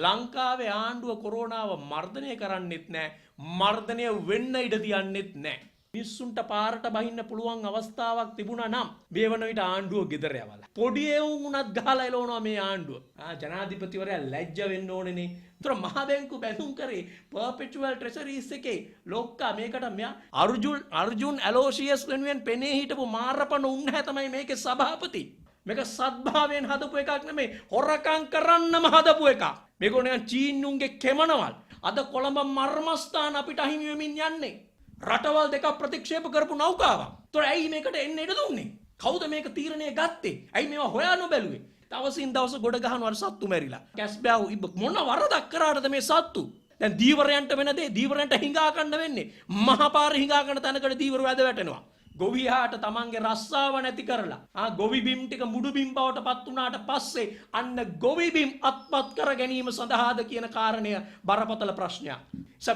ලංකාවේ ආණ්ඩුව කොරෝනාව මර්ධනය කරන්නෙත් නැහැ. මර්ධනය වෙන්න ඉඩ තියන්නෙත් නැහැ. මිනිස්සුන්ට පාරට බහින්න පුළුවන් අවස්ථාවක් තිබුණා නම් මේ වන විට ආණ්ඩුව ගෙදර යවලා. පොඩි එවුන් උනත් ගහලා එලවනවා මේ ආණ්ඩුව. ජනාධිපතිවරයා ලැජ්ජ වෙන්න ඕනේනේ. ඒතර මහ බැංකු බැඳුම් කරේ පර්පෙචුවල් ට්‍රෙෂරීස් එකේ ලොක්කා මේකට මෙයා අර්ජුන් ඇලෝසියස් වෙනුවෙන් පෙනී හිටපු මාරපණ උන්නේ තමයි මේකේ සභාපති. මේක සද්භාවයෙන් හදපු එකක් නෙමෙයි හොරකම් කරන්නම හදපු එකක්. මේගොල්ලෝ නිකන් චීනුන්ගේ කෙමනවල්. අද කොළඹ මර්මස්ථාන අපිට අහිමි වෙමින් යන්නේ. රටවල් දෙකක් ප්‍රතික්ෂේප කරපු නෞකාවක්. ඒතොර ඇයි මේකට එන්න ඉඩ දුන්නේ? කවුද මේක තීරණය ගත්තේ? ඇයි මේවා හොයා නොබැලුවේ? දවසින් දවස ගොඩ ගහනවා සත්තු මැරිලා. කැස්බෑව් මොන වරදක් කරාටද මේ සත්තු? දැන් දීවරයන්ට වෙන දේ දීවරයන්ට හිඟා ගන්න වෙන්නේ. මහපාර හිඟා ගන්න තැනකට දීවර වැද වැටෙනවා. ගොවියාට තමන්ගේ රස්සාව නැති කරලා ගොවි බිම් ටික මුඩු බිම් බවට පත් වුණාට පස්සේ අන්න ගොවි බිම් අත්පත් කර ගැනීම සඳහාද කියන කාරණය බරපතල ප්‍රශ්නයක්.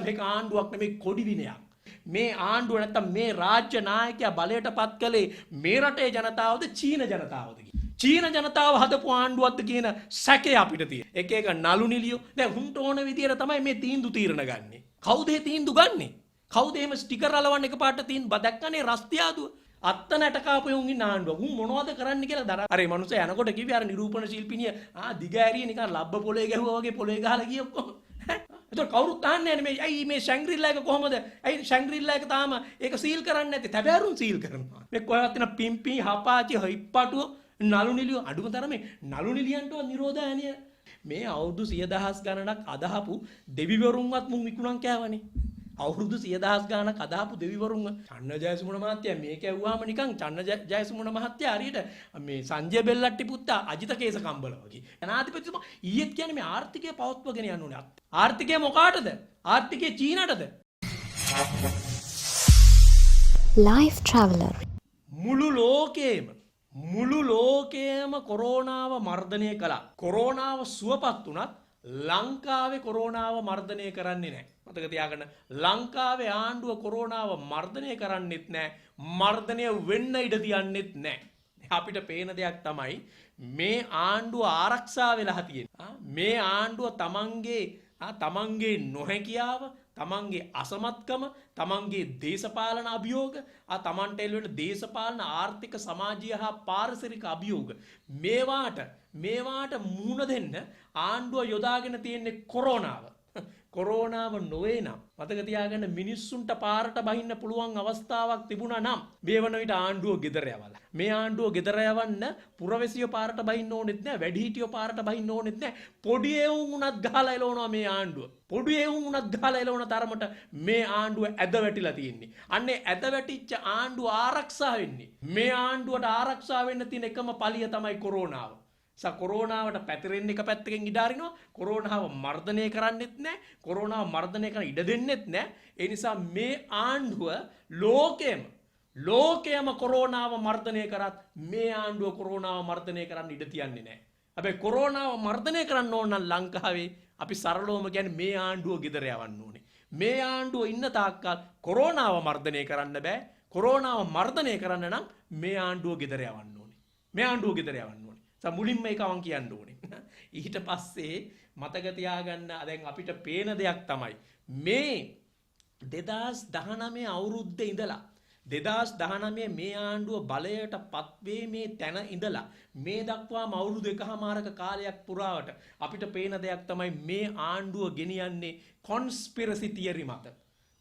මේක ආණ්ඩුවක් නෙමෙයි කොඩි විනයක්. මේ ආණ්ඩුව නැත්තම් මේ රාජ්‍ය නායකයා බලයට පත් කළේ මේ රටේ ජනතාවද චීන ජනතාවද? චීන ජනතාව හදපු ආණ්ඩුවක්ද කියන සැකය අපිට තියෙන. එක එක නළු නිලියෝ දැන් හුන්ට ඕන විදියට තමයි මේ තීන්දුව තීරණ ගන්නෙ. කවුද මේ තීන්දුව ගන්නෙ? කවුද එහෙම ස්ටිකර් අලවන්න එකපාරට තියෙන දැක්කනේ රස්තියාදුව අත්ත නැට කාපු උන් ඉන්න ආණ්ඩුව. උන් මොනවද කරන්න කියලා දරා. අර මේ මනුස්සයා යනකොට කිව්වේ අර නිරූපණ ශිල්පිනිය දිග ඇරිය නිකන් ලබ්බ පොලේ ගැහුවා වගේ පොලේ ගහලා ගිය ඔක්කොම. ඒතකොට කවුරුත් අහන්නේ නැහැ මේ ඇයි මේ ශැංග්‍රීලා එක කොහමද? ඇයි ශැංග්‍රීලා එක තාම ඒක සීල් කරන්නේ නැත්තේ? තැබෑරුම් සීල් කරනවා. මේ කොහෙවත් තියෙන පිම්පි හපාචි හිප්පටුව නළු නිලියෝ අඩුම තරමේ නළු නිලියන්ටවත් නිරෝධායනිය මේ අවුරුදු 100,000 ගණනක් අදහපු දෙවිවරුන්වත් මුන් විකුණන් කෑවනේ. අවුරුදු 100,000 ගණනක් අදහපු දෙවිවරුන්ව චන්න ජයසුමන මහත්තයා මේක ඇහුවාම නිකන් චන්න ජයසුමන මහත්තයා හරියට මේ සංජය බෙල්ලට්ටි පුත්තා අජිත කේස කම්බල වගේ. ජනාධිපතිතුමා ඊයේත් කියන්නේ මේ ආර්ථිකය පවත්වගෙන යන්න ඕනේ. ආර්ථිකය මොකාටද? ආර්ථිකය චීනටද? Life Traveler මුළු ලෝකයේම කොරෝනාව මර්ධනය කළා. කොරෝනාව සුවපත් වුණත් ලංකාවේ කොරෝනාව මර්ධනය කරන්නේ නැහැ. මතක තියාගන්න ලංකාවේ ආණ්ඩුව කොරෝනාව මර්ධනය කරන්නෙත් නැහැ. මර්ධනය වෙන්න ඉඩ තියන්නෙත් නැහැ. අපිට පේන දෙයක් තමයි මේ ආණ්ඩුව ආරක්ෂා වෙලා තියෙන්නේ. මේ ආණ්ඩුව තමන්ගේ නොහැකියාව, තමන්ගේ අසමත්කම, තමන්ගේ දේශපාලන අභියෝග, තමන්ට එල්ලෙන දේශපාලන ආර්ථික සමාජීය හා පාරිසරික අභියෝග මේවාට මුහුණ දෙන්න ආණ්ඩුව යොදාගෙන තියෙන්නේ කොරෝනාව නොවේ නම් මතක තියාගන්න මිනිස්සුන්ට පාරට බහින්න පුළුවන් අවස්ථාවක් තිබුණා නම් මේ වන විට ආණ්ඩුව ගෙදර යවලා. මේ ආණ්ඩුව ගෙදර යවන්න පුරවැසියෝ පාරට බහින්න ඕනෙත් නැහැ, වැඩිහිටියෝ පාරට බහින්න ඕනෙත් නැහැ. පොඩි එවුන් උනත් ගහලා එලවනවා මේ ආණ්ඩුව. පොඩි එවුන් උනත් ගහලා එලවන තරමට මේ ආණ්ඩුව ඇද වැටිලා තියෙන්නේ. අන්නේ ඇද වැටිච්ච ආණ්ඩුව ආරක්ෂා වෙන්නේ. මේ ආණ්ඩුවට ආරක්ෂා වෙන්න තියෙන එකම පළිය තමයි කොරෝනාව. කොරෝනාවට පැතිරෙන්න එක පැත්තකින් ඉඩ අරිනවා. කොරෝනාව මර්ධනය කරන්නෙත් නැහැ. කොරෝනාව මර්ධනය කරන්න ඉඩ දෙන්නෙත් නැහැ. ඒ නිසා මේ ආණ්ඩුව ලෝකයේම කොරෝනාව මර්ධනය කරත් මේ ආණ්ඩුව කොරෝනාව මර්ධනය කරන්න ඉඩ තියන්නේ නැහැ. හැබැයි කොරෝනාව මර්ධනය කරන්න ඕන නම් ලංකාවේ අපි සරලවම කියන්නේ මේ ආණ්ඩුව ගෙදර යවන්න ඕනේ. මේ ආණ්ඩුව ඉන්න තාක්කල් කොරෝනාව මර්ධනය කරන්න බෑ. කොරෝනාව මර්ධනය කරන්න නම් මේ ආණ්ඩුව ගෙදර යවන්න ඕනේ. මේ ආණ්ඩුව ගෙදර යවන්න ඕනේ. මුලින්ම ඒක මම කියන්න ඕනේ. ඊට පස්සේ මතක තියාගන්න දැන් අපිට පේන දෙයක් තමයි මේ 2019 අවුරුද්දේ ඉඳලා 2019 මේ ආණ්ඩුව බලයට පත්වේ මේ තැන ඉඳලා මේ දක්වාම අවුරුදු එකහමාරක කාලයක් පුරාවට අපිට පේන දෙයක් තමයි මේ ආණ්ඩුව ගෙනියන්නේ කොන්ස්පිරසි තියරි මත.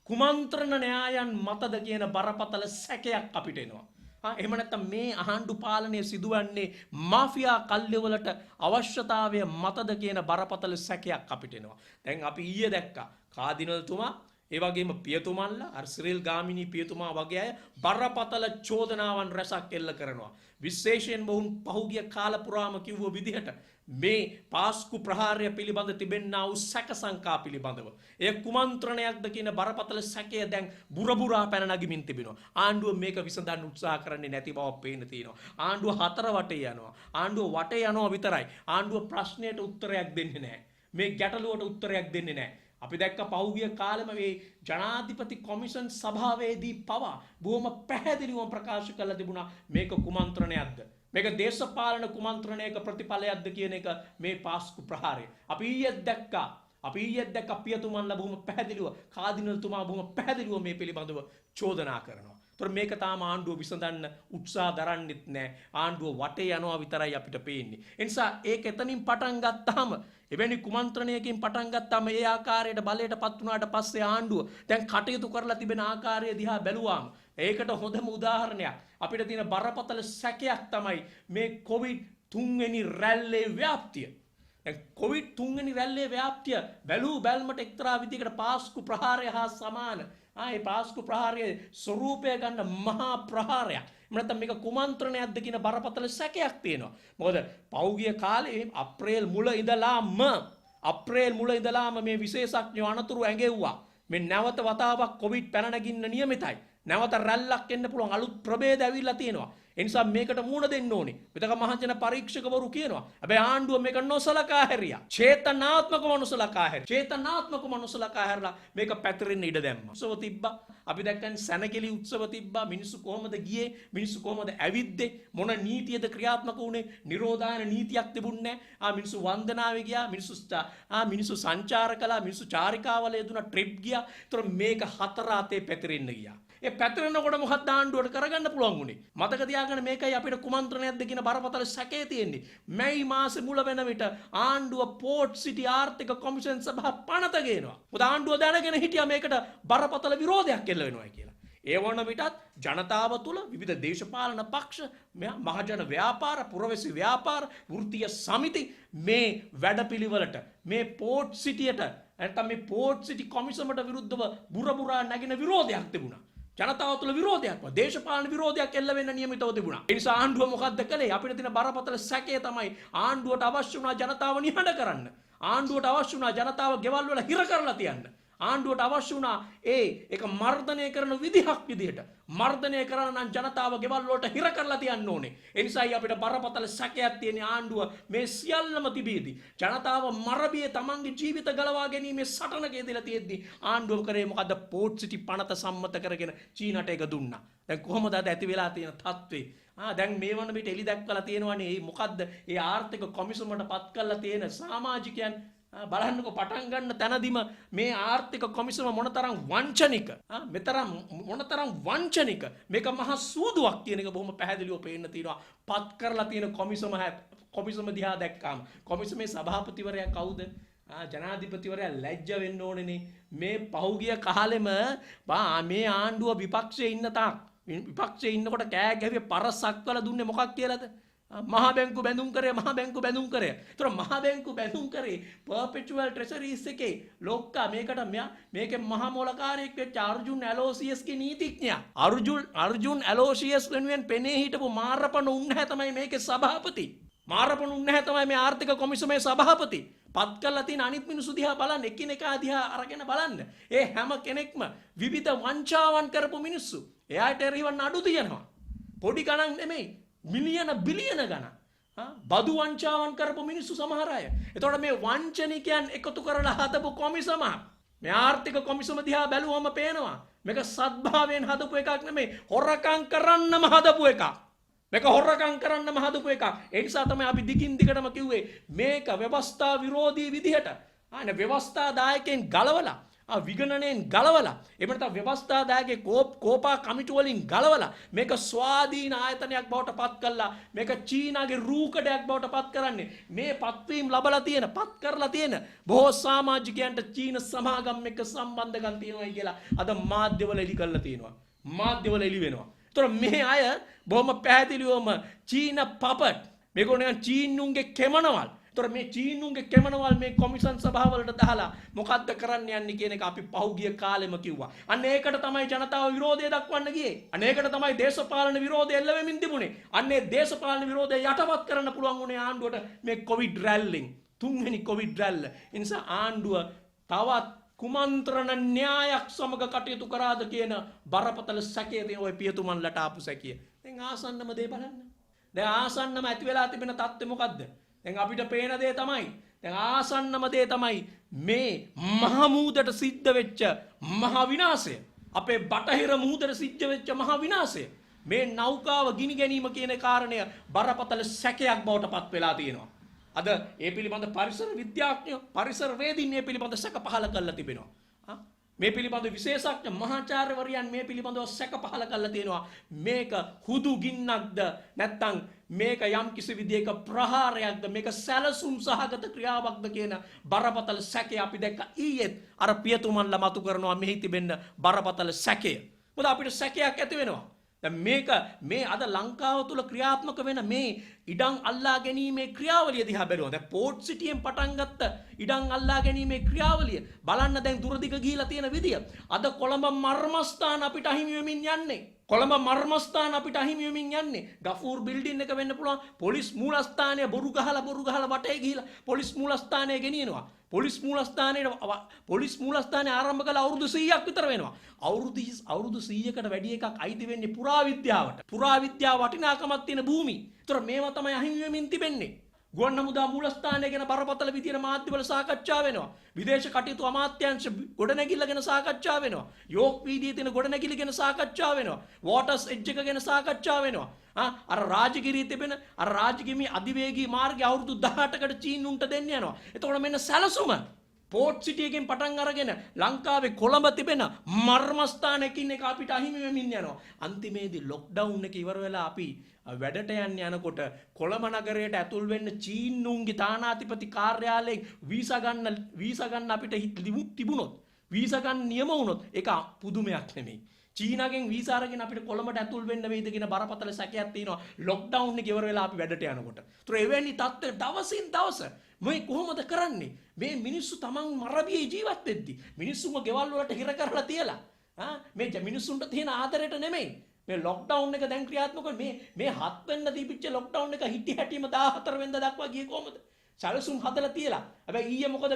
කුමන්ත්‍රණ න්‍යායන් මතද කියන බරපතල සැකයක් අපිට එනවා. එහෙම නැත්නම් මේ ආණ්ඩු පාලනය සිදුවන්නේ මාෆියා කල්ලිවලට අවශ්‍යතාවය මතද කියන බරපතල සැකයක් අපිට එනවා. දැන් අපි ඊයේ දැක්කා කාදිනල්තුමා ඒ වගේම පියතුමන්ලා අර සිරිල් ගාමිණී පියතුමා වගේ අය බරපතල චෝදනාවන් රැසක් එල්ල කරනවා. විශේෂයෙන්ම වුන් පහුගිය කාල පුරාම කිව්ව විදිහට මේ පාස්කු ප්‍රහාරය පිළිබඳ තිබෙන්නා වූ සැක සංකා පිළිබඳව එය කුමන්ත්‍රණයක්ද කියන බරපතල සැකය දැන් බුරබුරා පැන නගිමින් තිබෙනවා. ආණ්ඩුව මේක විසඳන්න උත්සාහ කරන්නේ නැති බව පේන තියෙනවා. ආණ්ඩුව හතර වටේ යනවා. ආණ්ඩුව වටේ යනවා විතරයි. ආණ්ඩුව ප්‍රශ්නයට උත්තරයක් දෙන්නේ නැහැ. මේ ගැටලුවට උත්තරයක් දෙන්නේ නැහැ. අපි දැක්ක පහුගිය කාලෙම මේ ජනාධිපති කොමිෂන් සභාවේදී පවා බොහොම පැහැදිලිවම ප්‍රකාශ කළ තිබුණා මේක කුමන්ත්‍රණයක්ද මේක දේශපාලන කුමන්ත්‍රණයක ප්‍රතිඵලයක්ද කියන එක මේ පාස්කු ප්‍රහාරය. අපි ඊයේ දැක්කා පියතුමන්ලා බොහොම පැහැදිලිව කාදිනල්තුමා බොහොම පැහැදිලිව මේ පිළිබඳව චෝදනා කරනවා. ඒතර මේක තාම ආණ්ඩුව විසඳන්න උත්සාහ දරන්නෙත් නැහැ. ආණ්ඩුව වටේ යනවා විතරයි අපිට පේන්නේ. ඒ නිසා ඒක එතනින් පටන් ගත්තාම එවැනි කුමන්ත්‍රණයකින් පටන් ගත්තාම ඒ ආකාරයට බලයටපත් වුණාට පස්සේ ආණ්ඩුව දැන් කටයුතු කරලා තිබෙන ආකාරය දිහා බැලුවාම ඒකට හොඳම උදාහරණයක් අපිට තියෙන බරපතල සැකයක් තමයි මේ කොවිඩ් 3 වෙනි රැල්ලේ ව්‍යාප්තිය. දැන් කොවිඩ් 3 වෙනි රැල්ලේ ව්‍යාප්තිය බැලූ බැල්මට එක්තරා විදිහකට පාස්කු ප්‍රහාරය හා සමාන. ඒ පාස්කු ප්‍රහාරයේ ස්වරූපය ගන්න මහා ප්‍රහාරයක්. එහෙම නැත්නම් මේක කුමන්ත්‍රණයක්ද කියන බරපතල සැකයක් තියෙනවා. මොකද පෞගිය කාලේ අප්‍රේල් මුල ඉඳලාම මේ විශේෂඥයෝ අනතුරු ඇඟෙව්වා. මේ නැවත වතාවක් කොවිඩ් පැන නැගින්න නියමිතයි. නැවත රැල්ලක් එන්න පුළුවන් අලුත් ප්‍රභේද ඇවිල්ලා තියෙනවා. ඒ නිසා මේකට මුහුණ දෙන්න ඕනේ. විතක මහජන පරීක්ෂකවරු කියනවා. හැබැයි ආණ්ඩුව මේක නොසලකා හැරියා. චේතනාත්මකව නොසලකා හැරලා මේක පැතිරෙන්න ඉඩ දැම්මා. උත්සව තිබ්බා. අපි දැක්කන් සැනකෙලි උත්සව තිබ්බා. මිනිස්සු කොහමද ගියේ? මිනිස්සු කොහමද ඇවිද්දේ? මොන නීතියද ක්‍රියාත්මක වුණේ? නිරෝධායන නීතියක් තිබුණේ නැහැ. මිනිස්සු වන්දනාවේ ගියා. මිනිස්සු සංචාර කළා. මිනිස්සු චාරිකාවල යෙදුණා. ට්‍රිප් ගියා. ඒතර මේක හතර අතේ පැතිරෙන්න ගියා. ඒ පැතිරෙනකොට මොකක්ද ආණ්ඩුවට කරගන්න පුළුවන් උනේ? මතක තියාගන්න මේකයි අපිට කුමන්ත්‍රණයක්ද කියන බරපතල සැකේ තියෙන්නේ. මැයි මාසේ මුල වෙන විට ආණ්ඩුව පෝට් සිටි ආර්ථික කොමිෂන් සභාව පනත ගේනවා. මොකද ආණ්ඩුව දැනගෙන හිටියා මේකට බරපතල විරෝධයක් එල්ල වෙනවා කියලා. ඒ වන විටත් ජනතාව තුළ විවිධ දේශපාලන පක්ෂ, මහජන ව්‍යාපාර, පුරවැසි ව්‍යාපාර, වෘත්තීය සමිති මේ වැඩපිළිවෙලට මේ පෝට් සිටියට නැත්නම් මේ පෝට් සිටි කොමිසමට විරුද්ධව බුරබුරා නැගෙන විරෝධයක් තිබුණා. ජනතාව තුළ විරෝධයක් වා දේශපාලන විරෝධයක් එල්ල වෙන්න නියමිතව තිබුණා. ඒ නිසා ආණ්ඩුව මොකද්ද කළේ? අපිට තියෙන බරපතල සැකය තමයි ආණ්ඩුවට අවශ්‍ය වුණා ජනතාව නිහඬ කරන්න. ආණ්ඩුවට අවශ්‍ය වුණා ජනතාව ගෙවල් වල හිර කරලා තියන්න. ආණ්ඩුවට අවශ්‍ය වුණා ඒක මර්ධනය කරන විදිහක් විදිහට මර්ධනය කරන නම් ජනතාව ගෙවල් වලට හිර කරලා තියන්න ඕනේ. ඒ නිසායි අපිට බරපතල සැකයක් තියෙන ආණ්ඩුව මේ සියල්ලම තිබීදී ජනතාව මරබියේ තමන්ගේ ජීවිත ගලවා ගැනීමේ සටනක යෙදලා තියෙද්දි ආණ්ඩුව කරේ මොකද්ද? පෝට් සිටි පනත සම්මත කරගෙන චීනට ඒක දුන්නා. දැන් කොහොමද අද ඇති වෙලා තියෙන තත්ත්වේ? දැන් මේ වන විට එලි දැක්වලා තියෙනවානේ මේ මොකද්ද? ඒ ආර්ථික කොමිසමට පත් කරලා තියෙන සමාජිකයන් බලන්නකො පටන් ගන්න තැනදිම මේ ආර්ථික කොමිසම මොනතරම් වංචනික මොනතරම් වංචනික මේක මහා සූදුවක් කියන එක බොහොම පැහැදිලිව පේන්න තියෙනවා. පත් කරලා තියෙන කොමිසම දිහා දැක්කාම කොමිසමේ සභාපතිවරයා කවුද? ජනාධිපතිවරයා ලැජ්ජ වෙන්න ඕනේනේ. මේ පහුගිය කාලෙම මේ ආණ්ඩුව විපක්ෂයේ ඉන්න තාක් විපක්ෂයේ ඉන්නකොට කෑ ගැහුවේ පරසක් වල දුන්නේ මොකක් කියලාද? මහා බැංකු බැඳුම් කරේ. ඒතර මහා බැංකු බැඳුම් කරේ පර්පෙචුවල් ට්‍රෙෂරීස් එකේ ලොක්කා මේකේ මහා මොලකාරයෙක් වෙච්ච අර්ජුන් ඇලෝසියස් ගේ නීතිඥයා. අර්ජුන් ඇලෝසියස් වෙනුවෙන් පෙනී හිටපු මාරපණ උන්නහැ තමයි මේකේ සභාපති. මාරපණ උන්නහැ තමයි මේ ආර්ථික කොමිසමේ සභාපති. පත් කරලා තියෙන අනිත් මිනිස්සු දිහා බලන්න, එකිනෙකා දිහා අරගෙන බලන්න. ඒ හැම කෙනෙක්ම විවිධ වංචාවන් කරපු මිනිස්සු. එයාට එරෙහිව නඩු තියනවා. පොඩි ගණන් නෙමෙයි. මිලියන බිලියන ගණන් බදු වංචාවන් කරපු මිනිස්සු සමහර අය. එතකොට මේ වංචනිකයන් එකතු කරලා හදපු කොමිසම මේ ආර්ථික කොමිසම දිහා බැලුවම පේනවා මේක සත්භාවයෙන් හදපු එකක් නෙමෙයි, හොරකම් කරන්නම හදපු එකක්. ඒ නිසා තමයි අපි දිගින් දිගටම කිව්වේ මේක ව්‍යවස්ථා විරෝධී විදිහට ව්‍යවස්ථා දායකයන් ගලවලා විගණනයෙන් ගලවලා එහෙම නැත්නම් ව්‍යවස්ථාදායකේ කෝපා කමිටු වලින් ගලවලා මේක ස්වාධීන ආයතනයක් බවට පත් කළා. මේක චීනාගේ රූකඩයක් බවට පත් කරන්නේ මේ පත්වීම් ලැබලා පත් කරලා තියෙන බොහෝ සමාජිකයන්ට චීන සමාගම් එක්ක සම්බන්ධකම් තියෙනවා කියලා අද මාධ්‍යවල එලි කරලා තියෙනවා. මාධ්‍යවල එලි වෙනවා. ඒතර මේ අය බොහොම පැහැදිලිවම චීන පපට් මේගොල්ලෝ චීනුන්ගේ කෙමනවල්. ඒතර මේ චීනුන්ගේ කෙමනවල් මේ කොමිෂන් සභාවලට දාලා මොකද්ද කරන්න යන්නේ කියන එක අපි පහුගිය කාලෙම කිව්වා. අන්න ඒකට තමයි ජනතාව විරෝධය දක්වන්න ගියේ. අන්න ඒකට තමයි දේශපාලන විරෝධය එල්ල වෙමින් තිබුණේ. අන්නේ දේශපාලන විරෝධය යටපත් කරන්න පුළුවන් වුණේ ආණ්ඩුවට මේ කොවිඩ් රැල්ලෙන්. 3 වෙනි කොවිඩ් රැල්ල. ඒ නිසා ආණ්ඩුව තවත් කුමන්ත්‍රණ න්‍යායක් සමග කටයුතු කරාද කියන බරපතල සැකය තියෙන ඔය පියතුමන්ලට ආපු සැකය. දැන් ආසන්නම දේ බලන්න. දැන් ආසන්නම ඇති වෙලා තිබෙන තත්ත්වය මොකද්ද? දැන් අපිට පේන දේ තමයි දැන් ආසන්නම දේ තමයි මේ මහ මූදට සිද්ධ වෙච්ච මහ විනාශය. අපේ බටහිර මූදට සිද්ධ වෙච්ච මහ විනාශය. මේ නෞකාව ගිනි ගැනීම කියන කාරණය බරපතල සැකයක් බවට පත් වෙලා තියෙනවා. අද ඒ පිළිබඳ පරිසර විද්‍යාඥයෝ පරිසරවේදීන් මේ පිළිබඳ සැක පහළ කරලා තිබෙනවා. මේ පිළිබඳ විශේෂඥ මහාචාර්යවරයන් මේ පිළිබඳව සැක පහළ කරලා තියෙනවා. මේක හුදු ගින්නක්ද නැත්නම් මේක යම් කිසි විදියක ප්‍රහාරයක්ද මේක සැලසුම් සහගත ක්‍රියාවක්ද කියන බරපතල සැකය අපි දැක්ක ඊයේත් අර පියතුමන්ලා මතු කරනවා මෙහි තිබෙන්න බරපතල සැකය. මොකද අපිට සැකයක් ඇති වෙනවා. මේක මේ අද ලංකාව තුල ක්‍රියාත්මක වෙන මේ ඉඩම් අල්ලා ගැනීමේ ක්‍රියාවලිය දිහා බැලුවා. දැන් පෝට් සිටියෙන් පටන් ගත්ත ඉඩම් අල්ලා ගැනීමේ ක්‍රියාවලිය බලන්න දැන් දුරදිග ගිහිලා තියෙන විදිය. අද කොළඹ මර්මස්ථාන අපිට අහිමි වෙමින් යන්නේ. කොළඹ මර්මස්ථාන අපිට අහිමි වෙමින් යන්නේ. ගෆූර් බිල්ඩින් එක වෙන්න පුළුවන්. පොලිස් මූලස්ථානය බොරු ගහලා වටේ ගිහිලා පොලිස් මූලස්ථානය ගෙනියනවා. පොලිස් මූලස්ථානයේ ආරම්භ කළ අවුරුදු 100ක් විතර වෙනවා. අවුරුදු 100කට වැඩි එකක් අයිති වෙන්නේ පුරාවිද්‍යාවට. පුරාවිද්‍යාව වටිනාකමක් තියෙන භූමි. ඒතර මේවා තමයි අහිමි වෙමින් තිබෙන්නේ. ගුවන් හමුදා මූලස්ථානය ගැන බරපතල විදියට මාධ්‍යවල සාකච්ඡා වෙනවා. විදේශ කටයුතු අමාත්‍යාංශ ගොඩනැගිල්ල ගැන සාකච්ඡා වෙනවා. යෝක් වීදියේ තියෙන ගොඩනැගිලි ගැන සාකච්ඡා වෙනවා. වෝටර්ස් එජ් එක ගැන සාකච්ඡා වෙනවා. අර රාජගිරියේ තිබෙන අර රාජගිමි අධිවේගී මාර්ගය අවුරුදු 18කට චීනුන්ට දෙන්න යනවා. එතකොට මෙන්න සැලසුම පෝට් සිටි එකෙන් පටන් අරගෙන ලංකාවේ කොළඹ තිබෙන මර්මස්ථානයකින් එක අපිට අහිමි වෙමින් යනවා. අන්තිමේදී ලොක්ඩවුන් එක ඉවර වෙලා අපි වැඩට යනකොට කොළඹ නගරයට ඇතුල් වෙන්න චීනුන්ගේ තානාධිපති කාර්යාලයෙන් වීසා ගන්න අපිට තිබුණොත් වීසා ගන්න නියම වුණොත් ඒක පුදුමයක් නෙමෙයි. චීනගෙන් වීසා අරගෙන අපිට කොළඹට ඇතුල් වෙන්න වෙයිද කියන බරපතල සැකයක් තියෙනවා ලොක්ඩවුන් එක ඉවර වෙලා අපි වැඩට යනකොට. ඒතර එවැනි තත්ත්ව දවසින් දවස මේ කොහොමද කරන්නේ? මේ මිනිස්සු තමන් මරබියේ ජීවත් වෙද්දි මිනිස්සුම ගෙවල් වලට හිර කරලා තියලා මේ මිනිස්සුන්ට තියෙන ආදරයට නෙමෙයි මේ ලොක්ඩවුන් එක දැන් ක්‍රියාත්මක මේ 7 වෙනිදා දීපිච්ච ලොක්ඩවුන් එක හිටි හැටිම 14 වෙනිදා දක්වා ගියේ කොහොමද? සැලසුම් හදලා තියලා. හැබැයි ඊයේ මොකද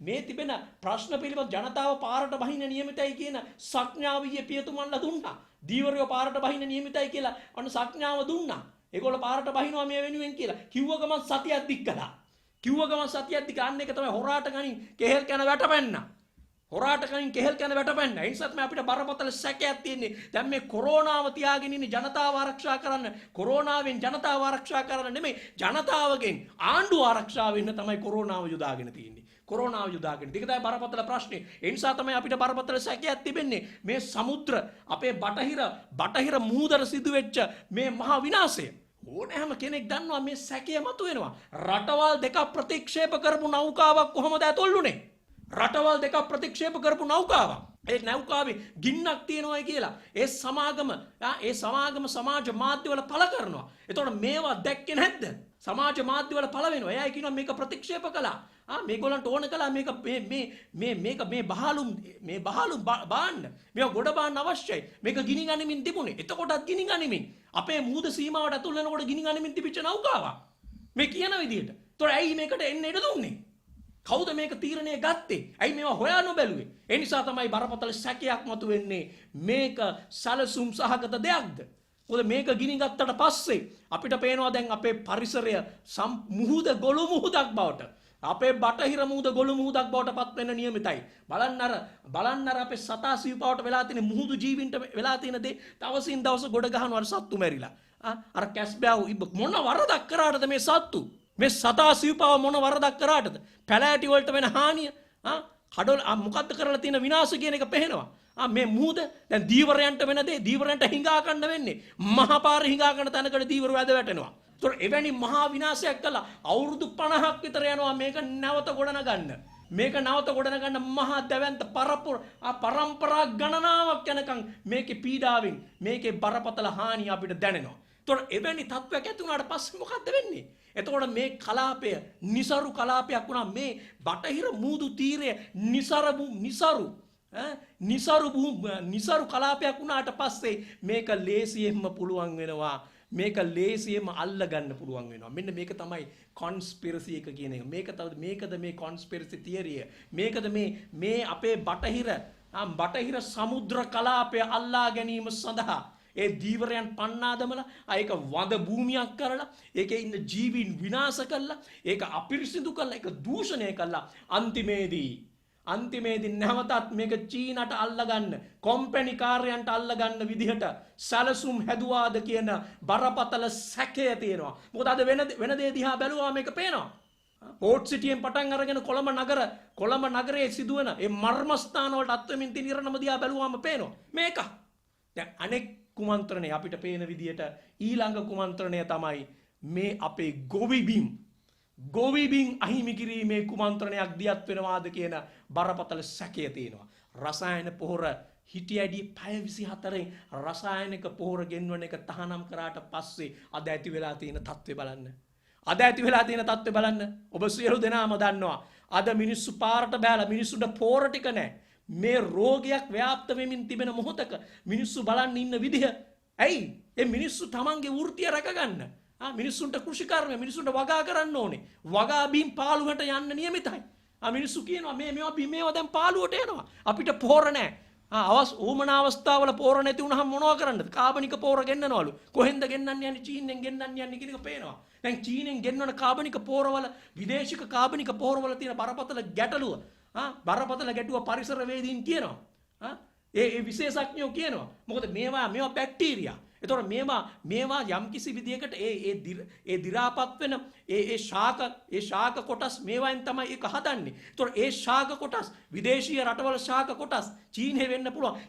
මේ තිබෙන ප්‍රශ්න පිළිබඳ ජනතාව පාරට බහින්න නියමිතයි කියන සංඥාව ඊයේ පියතුමන්ලා දුන්නා. දීවරයෝ පාරට බහින්න නියමිතයි කියලා අන්න සංඥාව දුන්නා. ඒගොල්ලෝ පාරට බහිනවා මේ වෙනුවෙන් කියලා. කිව්ව ගමන් සතියක් දික් කළා. අන්න එක තමයි හොරාට ගනින් කෙහෙල් කන වැටපැන්න. ඒ නිසා තමයි අපිට බරපතල සැකයක් තියෙන්නේ. දැන් මේ කොරෝනාව තියාගෙන ඉන්නේ ජනතාව ආරක්ෂා කරන්න. කොරෝනාවෙන් ජනතාව ආරක්ෂා කරන්න නෙමෙයි ජනතාවගෙන් ආණ්ඩුව ආරක්ෂා වෙන්න තමයි කොරෝනාව යොදාගෙන තියෙන්නේ. ඒක තමයි බරපතල ප්‍රශ්නේ. ඒ නිසා තමයි අපිට බරපතල සැකයක් තිබෙන්නේ. මේ සමුද්‍ර අපේ බටහිර මුහුදට සිදුවෙච්ච මේ මහා විනාශය. ඕනෑම කෙනෙක් දන්නවා මේ සැකය මතුවෙනවා. රටවල් දෙකක් ප්‍රතික්ෂේප කරපු නෞකාවක් කොහොමද ඇතුළුනේ? රටවල් දෙකක් ප්‍රතික්ෂේප කරපු නෞකාවක්. ඒ නෞකාවේ ගින්නක් තියෙනවායි කියලා ඒ සමාගම සමාජ මාධ්‍යවල පළ කරනවා. එතකොට මේවා දැක්කේ නැද්ද? සමාජ මාධ්‍යවල පළ වෙනවා. එයා කියනවා මේක ප්‍රතික්ෂේප කළා. මේගොල්ලන්ට ඕන කළා මේක මේ බහලු බාන්න. මේක ගොඩ බාන්න අවශ්‍යයි. මේක ගිනි ගනිමින් තිබුණේ. එතකොටත් ගිනි ගනිමින් අපේ මුහුද සීමාවට ඇතුල් වෙනකොට ගිනි ගනිමින් තිබිච්ච නෞකාවක්. මේ කියන විදිහට. ඒතකොට ඇයි මේකට එන්න ඉඩ දුන්නේ? කවුද මේක තීරණය ගත්තේ? ඇයි මේවා හොයා නොබැලුවේ? ඒ නිසා තමයි බරපතල සැකයක් මතුවෙන්නේ. මේක සැලසුම් සහගත දෙයක්ද? මොකද මේක ගිනි ගත්තට පස්සේ අපිට පේනවා දැන් අපේ පරිසරය මුහුද ගොළු මුහුදක් බවට අපේ බටහිර මුහුද ගොළු මුහුදක් බවට පත් වෙන්න නියමිතයි. බලන්න අපේ සතා සිව්පාවට වෙලා තියෙන මුහුදු ජීවින්ට වෙලා තියෙන දේ දවසින් දවස ගොඩ ගහනවා සත්තු මැරිලා. අර කැස්බෑව් මොන වරදක් කරාටද මේ සත්තු? මේ සතා සිව්පාව මොන වරදක් කරාටද? පැලෑටි වලට වෙන හානිය කඩොල් මොකද්ද කරලා තියෙන විනාශ කියන එක පේනවා. මේ මුහුද දැන් දීවරයන්ට වෙන දේ දීවරයන්ට හිඟා ගන්න වෙන්නේ. මහා පාරේ හිඟා ගන්න තැනකට දීවර වැද වැටෙනවා. ඒතොර එවැනි මහා විනාශයක් කළා අවුරුදු 50ක් විතර යනවා මේක නැවත ගොඩනගන්න මහා දැවැන්ත පරම්පරා ගණනාවක් යනකම් මේකේ පීඩාවෙන් මේකේ බරපතල හානිය අපිට දැනෙනවා. ඒතොර එවැනි තත්වයක් ඇති වුණාට පස්සේ මොකද්ද වෙන්නේ? එතකොට මේ කලාපය નિසරු කලාපයක් වුණා. මේ බටහිර මුහුදු තීරය નિසරු කලාපයක් වුණාට පස්සේ මේක ලේසියෙන්ම පුළුවන් වෙනවා. මේක ලේසියෙන්ම අල්ල ගන්න පුළුවන් වෙනවා. මෙන්න මේක තමයි කොන්ස්පිරසි එක කියන එක. මේකද මේ කොන්ස්පිරසි තියරිය. මේකද මේ අපේ බටහිර සමුද්‍ර කලාපය අල්ලා ගැනීම සඳහා ඒ දීවරයන් පන්නාදමලා ඒක වඳ භූමියක් කරලා ඒකේ ඉන්න ජීවීන් විනාශ කළා ඒක අපිරිසිදු කළා ඒක දූෂණය කළා අන්තිමේදී නැවතත් මේක චීනට අල්ලගන්න කොම්පැනි කාර්යයන්ට අල්ලගන්න විදිහට සැලසුම් හැදුවාද කියන බරපතල සැකය තියෙනවා. මොකද අද වෙන දේ දිහා බැලුවා මේක පේනවා. පෝට් සිටියෙන් පටන් අරගෙන කොළඹ නගරයේ සිදුවන ඒ මර්මස්ථාන වලට අත්වෙමින් තියෙන ඉරණම දිහා බැලුවාම පේනවා මේක. දැන් අනෙක් කුමන්ත්‍රණය අපිට පේන විදිහට ඊළඟ කුමන්ත්‍රණය තමයි මේ අපේ ගොවිබිම් අහිමි කිරීමේ කුමන්ත්‍රණයක් දියත් වෙනවාද කියන බරපතල සැකය තියෙනවා. රසායන පොහොර හිටියැඩි පැය 24න් රසායනික පොහොර ගෙන්වන එක තහනම් කරාට පස්සේ අද ඇති වෙලා තියෙන තත්ත්වය බලන්න. ඔබ සියලු දෙනාම දන්නවා. අද මිනිස්සු පාරට බෑලා මිනිස්සුන්ට පොහොර ටික නැහැ. මේ රෝගයක් ව්‍යාප්ත වෙමින් තිබෙන මොහොතක මිනිස්සු බලන්න ඉන්න විදිහ. ඇයි? ඒ මිනිස්සු තමන්ගේ වෘත්තිය රැකගන්න. මිනිස්සුන්ට කෘෂිකර්මය මිනිස්සුන්ට වගා කරන්න ඕනේ. වගා බීම් පාළුවට යන්න නියමිතයි. මිනිස්සු කියනවා මේවා දැන් පාළුවට එනවා. අපිට පොහොර නැහැ. ඕමන අවස්ථාවල පොහොර නැති වුණාම මොනවා කරන්නද? කාබනික පොහොර ගෙන්නනවලු. කොහෙන්ද ගෙන්නන්නේ යන්නේ? චීනෙන් ගෙන්නන්නේ යන්නේ කියන එක පේනවා. දැන් චීනෙන් ගෙන්නන කාබනික පොහොරවල විදේශික කාබනික පොහොරවල තියෙන බරපතල ගැටලුව බරපතල ගැටුව පරිසරවේදීන් කියනවා. ඒ විශේෂඥයෝ කියනවා. මොකද මේවා බැක්ටීරියා. එතකොට මේවා යම්කිසි විදියකට ඒ දි รา පත් වෙන ඒ ශාක කොටස් මේවායින් තමයි ඒක හදන්නේ. එතකොට ඒ ශාක කොටස් විදේශීය රටවල ශාක කොටස් චීනේ වෙන්න පුළුවන්.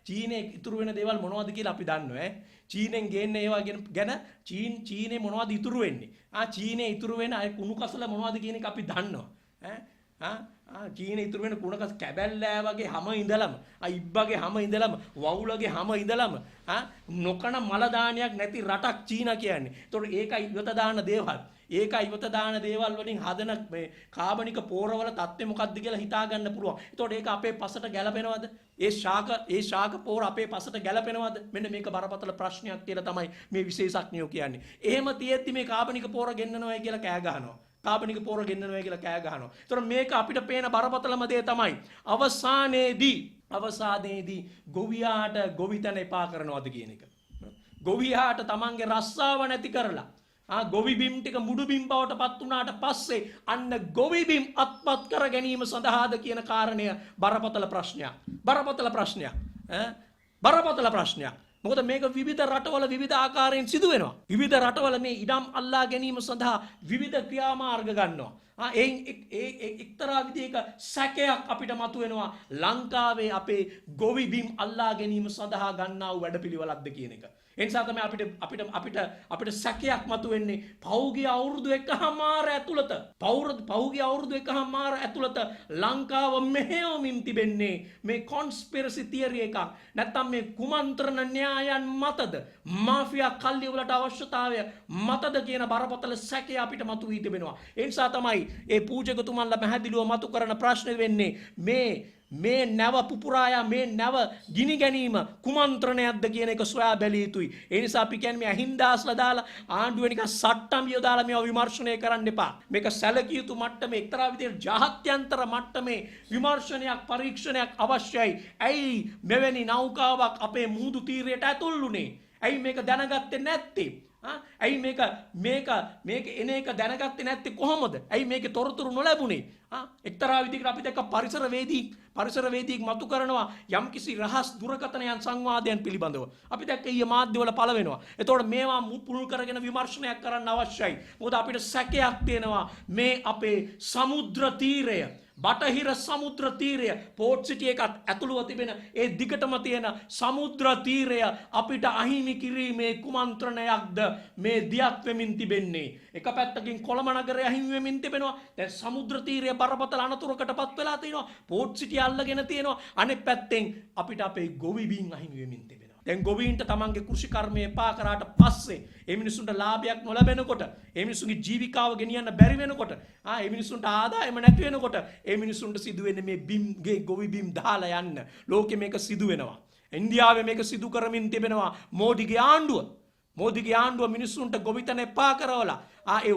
චීනේ ඉතුරු වෙන දේවල් මොනවද කියලා අපි දන්නවා. චීනෙන් ගේන්නේ ඒවා ගැන චීනේ මොනවද ඉතුරු වෙන්නේ? චීනේ ඉතුරු වෙන අය කුණු කසල මොනවද කියන එක අපි දන්නවා. චීන ඉතුරු වෙන කුණකස් කැබැල්ලෑ වගේ හැම ඉඳලම ඉබ්බගේ හැම ඉඳලම වවුලගේ හැම ඉඳලම නොකන මල දානයක් නැති රටක් චීන කියන්නේ. ඒතකොට ඒකයි ඉවත දාන දේවල්. වලින් හදන මේ කාබනික පොරවල තත්ත්වය මොකක්ද කියලා හිතා ගන්න පුළුවන්. ඒතකොට ඒක අපේ පසට ගැලපෙනවද? ඒ ශාක පොර අපේ පසට ගැලපෙනවද? මෙන්න මේක බරපතල ප්‍රශ්නයක් කියලා තමයි මේ විශේෂඥයෝ කියන්නේ. එහෙම තියෙද්දි මේ කාබනික පොර ගෙන්නනවා කියලා කෑ ගහනවා. කාබනික පොර ගෙන්නනවා කියලා කෑ ගහනවා. ඒතර මේක අපිට පේන බරපතලම දේ තමයි අවසානයේදී ගොවියාට ගොවිතැන එපා කරනවද කියන එක. ගොවියාට තමන්ගේ රස්සාව නැති කරලා ගොවිබිම් ටික මුඩුබිම් බවට පත් වුණාට පස්සේ අන්න ගොවිබිම් අත්පත් කර ගැනීම සඳහාද කියන කාරණය බරපතල ප්‍රශ්නයක්. මොකද මේක විවිධ රටවල විවිධ ආකාරයෙන් සිදු වෙනවා. විවිධ රටවල මේ ඉඩම් අල්ලා ගැනීම සඳහා විවිධ ක්‍රියාමාර්ග ගන්නවා. ඒ එක්තරා විදිහක සැකයක් අපිට මතුවෙනවා ලංකාවේ අපේ ගොවිබිම් අල්ලා ගැනීම සඳහා ගන්නා වූ වැඩපිළිවෙලක්ද කියන එක. ඒ නිසා තමයි අපිට සැකයක් මතුවෙන්නේ පෞගිය අවුරුදු 1මාර ඇතුළත ලංකාව මෙහෙයවමින් තිබෙන්නේ මේ කොන්ස්පිරසි තියරි එකක්. නැත්තම් මේ කුමන්ත්‍රණ න්‍යායන් මතද මාෆියා කල්ලි වලට අවශ්‍යතාවය මතද කියන බරපතල සැකය අපිට මතුවී තිබෙනවා. ඒ නිසා තමයි ඒ පූජකතුමන්ලා පැහැදිලිව මතු කරන ප්‍රශ්නේ වෙන්නේ මේ නැව පුපුරායා මේ නැව ගිනි ගැනීම කුමන්ත්‍රණයක්ද කියන එක සොයා බැලිය යුතුයි. ඒ නිසා අපි කියන්නේ මේ අහින්දාස්ලා දාලා ආණ්ඩුවේ නිකන් සට්ටම්බිය දාලා මේව විමර්ශනය කරන්න එපා. මේක සැලකිය යුතු මට්ටමේ එක්තරා විදිහට ජාත්‍යන්තර මට්ටමේ විමර්ශනයක් පරීක්ෂණයක් අවශ්‍යයි. ඇයි මෙවැනි නෞකාවක් අපේ මුහුදු තීරයට ඇතුළුනේ? ඇයි මේක දැනගත්තේ නැත්තේ? ඇයි මේක එන එක දැනගත්තේ නැත්තේ කොහොමද? ඇයි මේකේ තොරතුරු නොලැබුණේ? එක්තරා විදිහකට අපි දැක්ක පරිසරවේදී මතු කරනවා යම්කිසි රහස් දුරකථනයන් සංවාදයන් පිළිබඳව. අපි දැක්ක ඊයේ මාධ්‍යවල පළ වෙනවා. එතකොට මේවා මුල් කරගෙන විමර්ශනයක් කරන්න අවශ්‍යයි. මොකද අපිට සැකයක් තියෙනවා මේ අපේ සමුද්‍ර තීරය බටහිර සමුද්‍ර තීරය පෝට් සිටි එකත් ඇතුළුව තිබෙන ඒ දිගටම තියෙන සමුද්‍ර තීරය අපිට අහිමි කිරීමේ කුමන්ත්‍රණයක්ද මේ දියත් වෙමින් තිබෙන්නේ. එක පැත්තකින් කොළඹ නගරය අහිමි වෙමින් තිබෙනවා. දැන් සමුද්‍ර තීරය බරපතල අනතුරකටපත් වෙලා තිනවා. පෝට් සිටි අල්ලගෙන තියෙනවා. අනෙක් පැත්තෙන් අපිට අපේ ගොවිබිම් අහිමි වෙමින් තිබෙනවා. දැන් ගොවීන්ට තමන්ගේ කෘෂි කර්මය එපා කරාට පස්සේ ඒ මිනිසුන්ට ලාභයක් නොලැබෙනකොට ඒ මිනිසුන්ගේ ජීවිකාව ගෙනියන්න බැරි වෙනකොට ඒ මිනිසුන්ට ආදායම නැති වෙනකොට ඒ මිනිසුන්ට සිදුවෙන්නේ මේ බිම්ගේ ගොවි බිම් දාලා යන්න. ලෝකෙ මේක සිදු වෙනවා. ඉන්දියාවේ මේක සිදු කරමින් තිබෙනවා. මෝදිගේ ආණ්ඩුව මිනිසුන්ට ගොවිතැන එපා කරවලා ඒ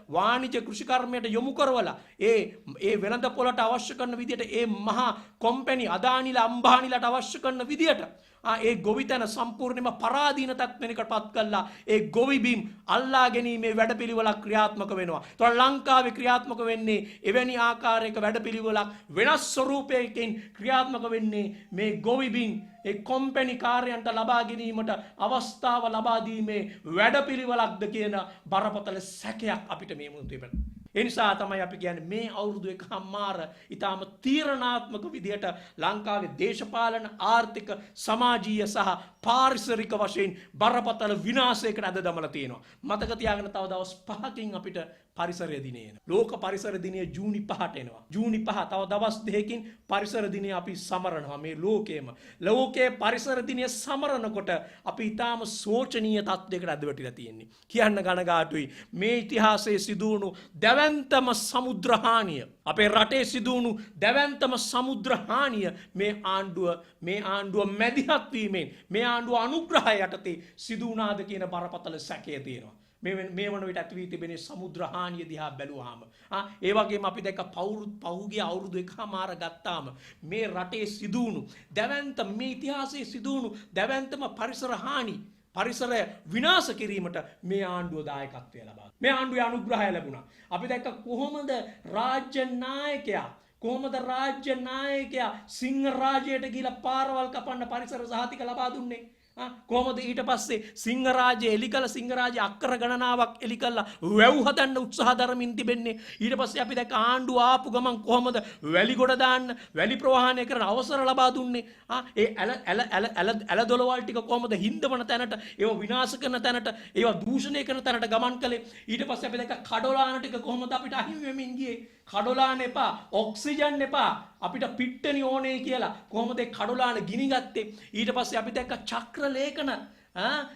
වාණිජ කෘෂිකර්මයට යොමු කරවලා ඒ වෙළඳ පොළට අවශ්‍ය කරන විදියට ඒ මහා කොම්පැනි අදානිලා අම්බානිලාට අවශ්‍ය කරන විදියට ඒ ගොවිතැන සම්පූර්ණයෙන්ම පරාදීන තත්ත්වයකට පත් කළා ඒ ගොවි බිම් අල්ලා ගැනීමේ වැඩපිළිවෙලක් ක්‍රියාත්මක වෙනවා. ඒතකොට ලංකාවේ ක්‍රියාත්මක වෙන්නේ එවැනි ආකාරයක වැඩපිළිවෙලක් වෙනස් ස්වරූපයකින් ක්‍රියාත්මක වෙන්නේ මේ ගොවි බිම් ඒ කොම්පැනි කාර්යයන්ට ලබා ගැනීමට අවස්ථාව ලබා දීමේ වැඩපිළිවෙලක්ද කියන බරපතල සැකයක් අපිට මේ මොහොතේ ඒ නිසා තමයි අපි කියන්නේ මේ අවුරුදු එකමාර ඊටාම තීරණාත්මක විදියට ලංකාවේ දේශපාලන ආර්ථික සමාජීය සහ පාරිසරික වශයෙන් බරපතල විනාශයකට අද දමලා තියෙනවා. මතක තියාගන්න තව දවස් 5කින් අපිට පරිසරය දිනය එනවා. ලෝක පරිසර දිනය ජූනි 5ට එනවා. ජූනි 5 තව දවස් 2කින් පරිසර දිනය අපි සමරනවා මේ ලෝකයේම. ලෝකයේ පරිසර දිනය සමරනකොට අපි ඊටාම සෝචනීය තත්ත්වයකට අද වැටිලා තියෙන්නේ. කියන්න ගණගාටුයි මේ ඉතිහාසයේ සිදුවුණු දැවැන්තම සමුද්‍ර හානිය අපේ රටේ සිදුවුණු දැවැන්තම සමුද්‍ර හානිය මේ ආණ්ඩුව මැදිහත් වීමෙන් මේ ආණ්ඩුව අනුග්‍රහය යටතේ සිදු වුණාද කියන බරපතල සැකය තියෙනවා. මේ වන විට ඇති වී තිබෙන සමුද්‍ර හානිය දිහා බැලුවාම ඒ වගේම අපි දැක්ක පහුගිය අවුරුදු එකමාර ගත්තාම මේ රටේ සිදුවුණු දැවැන්ත මේ ඉතිහාසයේ සිදුවුණු දැවැන්තම පරිසර හානි පරිසරය විනාශ කිරීමට මේ ආණ්ඩුව දායකත්වය ලබා. මේ ආණ්ඩුවේ අනුග්‍රහය ලැබුණා. අපි දැක්ක කොහොමද රාජ්‍ය නායකයා සිංහ රාජයට ගිහිලා පාරවල් කපන්න පරිසර සහතික ලබා දුන්නේ. කොහොමද ඊට පස්සේ සිංහරාජය එලිකල සිංහරාජය අක්කර ගණනාවක් එලිකල්ලා වැව් හදන්න උත්සාහ දරමින් තිබෙන්නේ. ඊට පස්සේ අපි දැක්ක ආණ්ඩුව ආපු ගමන් කොහොමද වැලි ගොඩ දාන්න වැලි ප්‍රවාහනය කරන අවසර ලබා දුන්නේ. ඒ ඇල දොළවල් ටික කොහොමද හින්දවන තැනට ඒව විනාශ කරන තැනට ඒව දූෂණය කරන තැනට ගමන් කළේ. ඊට පස්සේ අපි දැක්ක කඩොලාන ටික කොහොමද අපිට අහිමි වෙමින් ගියේ. කඩොලාන එපා ඔක්සිජන් එපා අපිට පිට්ටනි ඕනේ කියලා කොහොමද ඒ කඩොලාන ගිනි ගත්තේ. ඊට පස්සේ අපි දැක්ක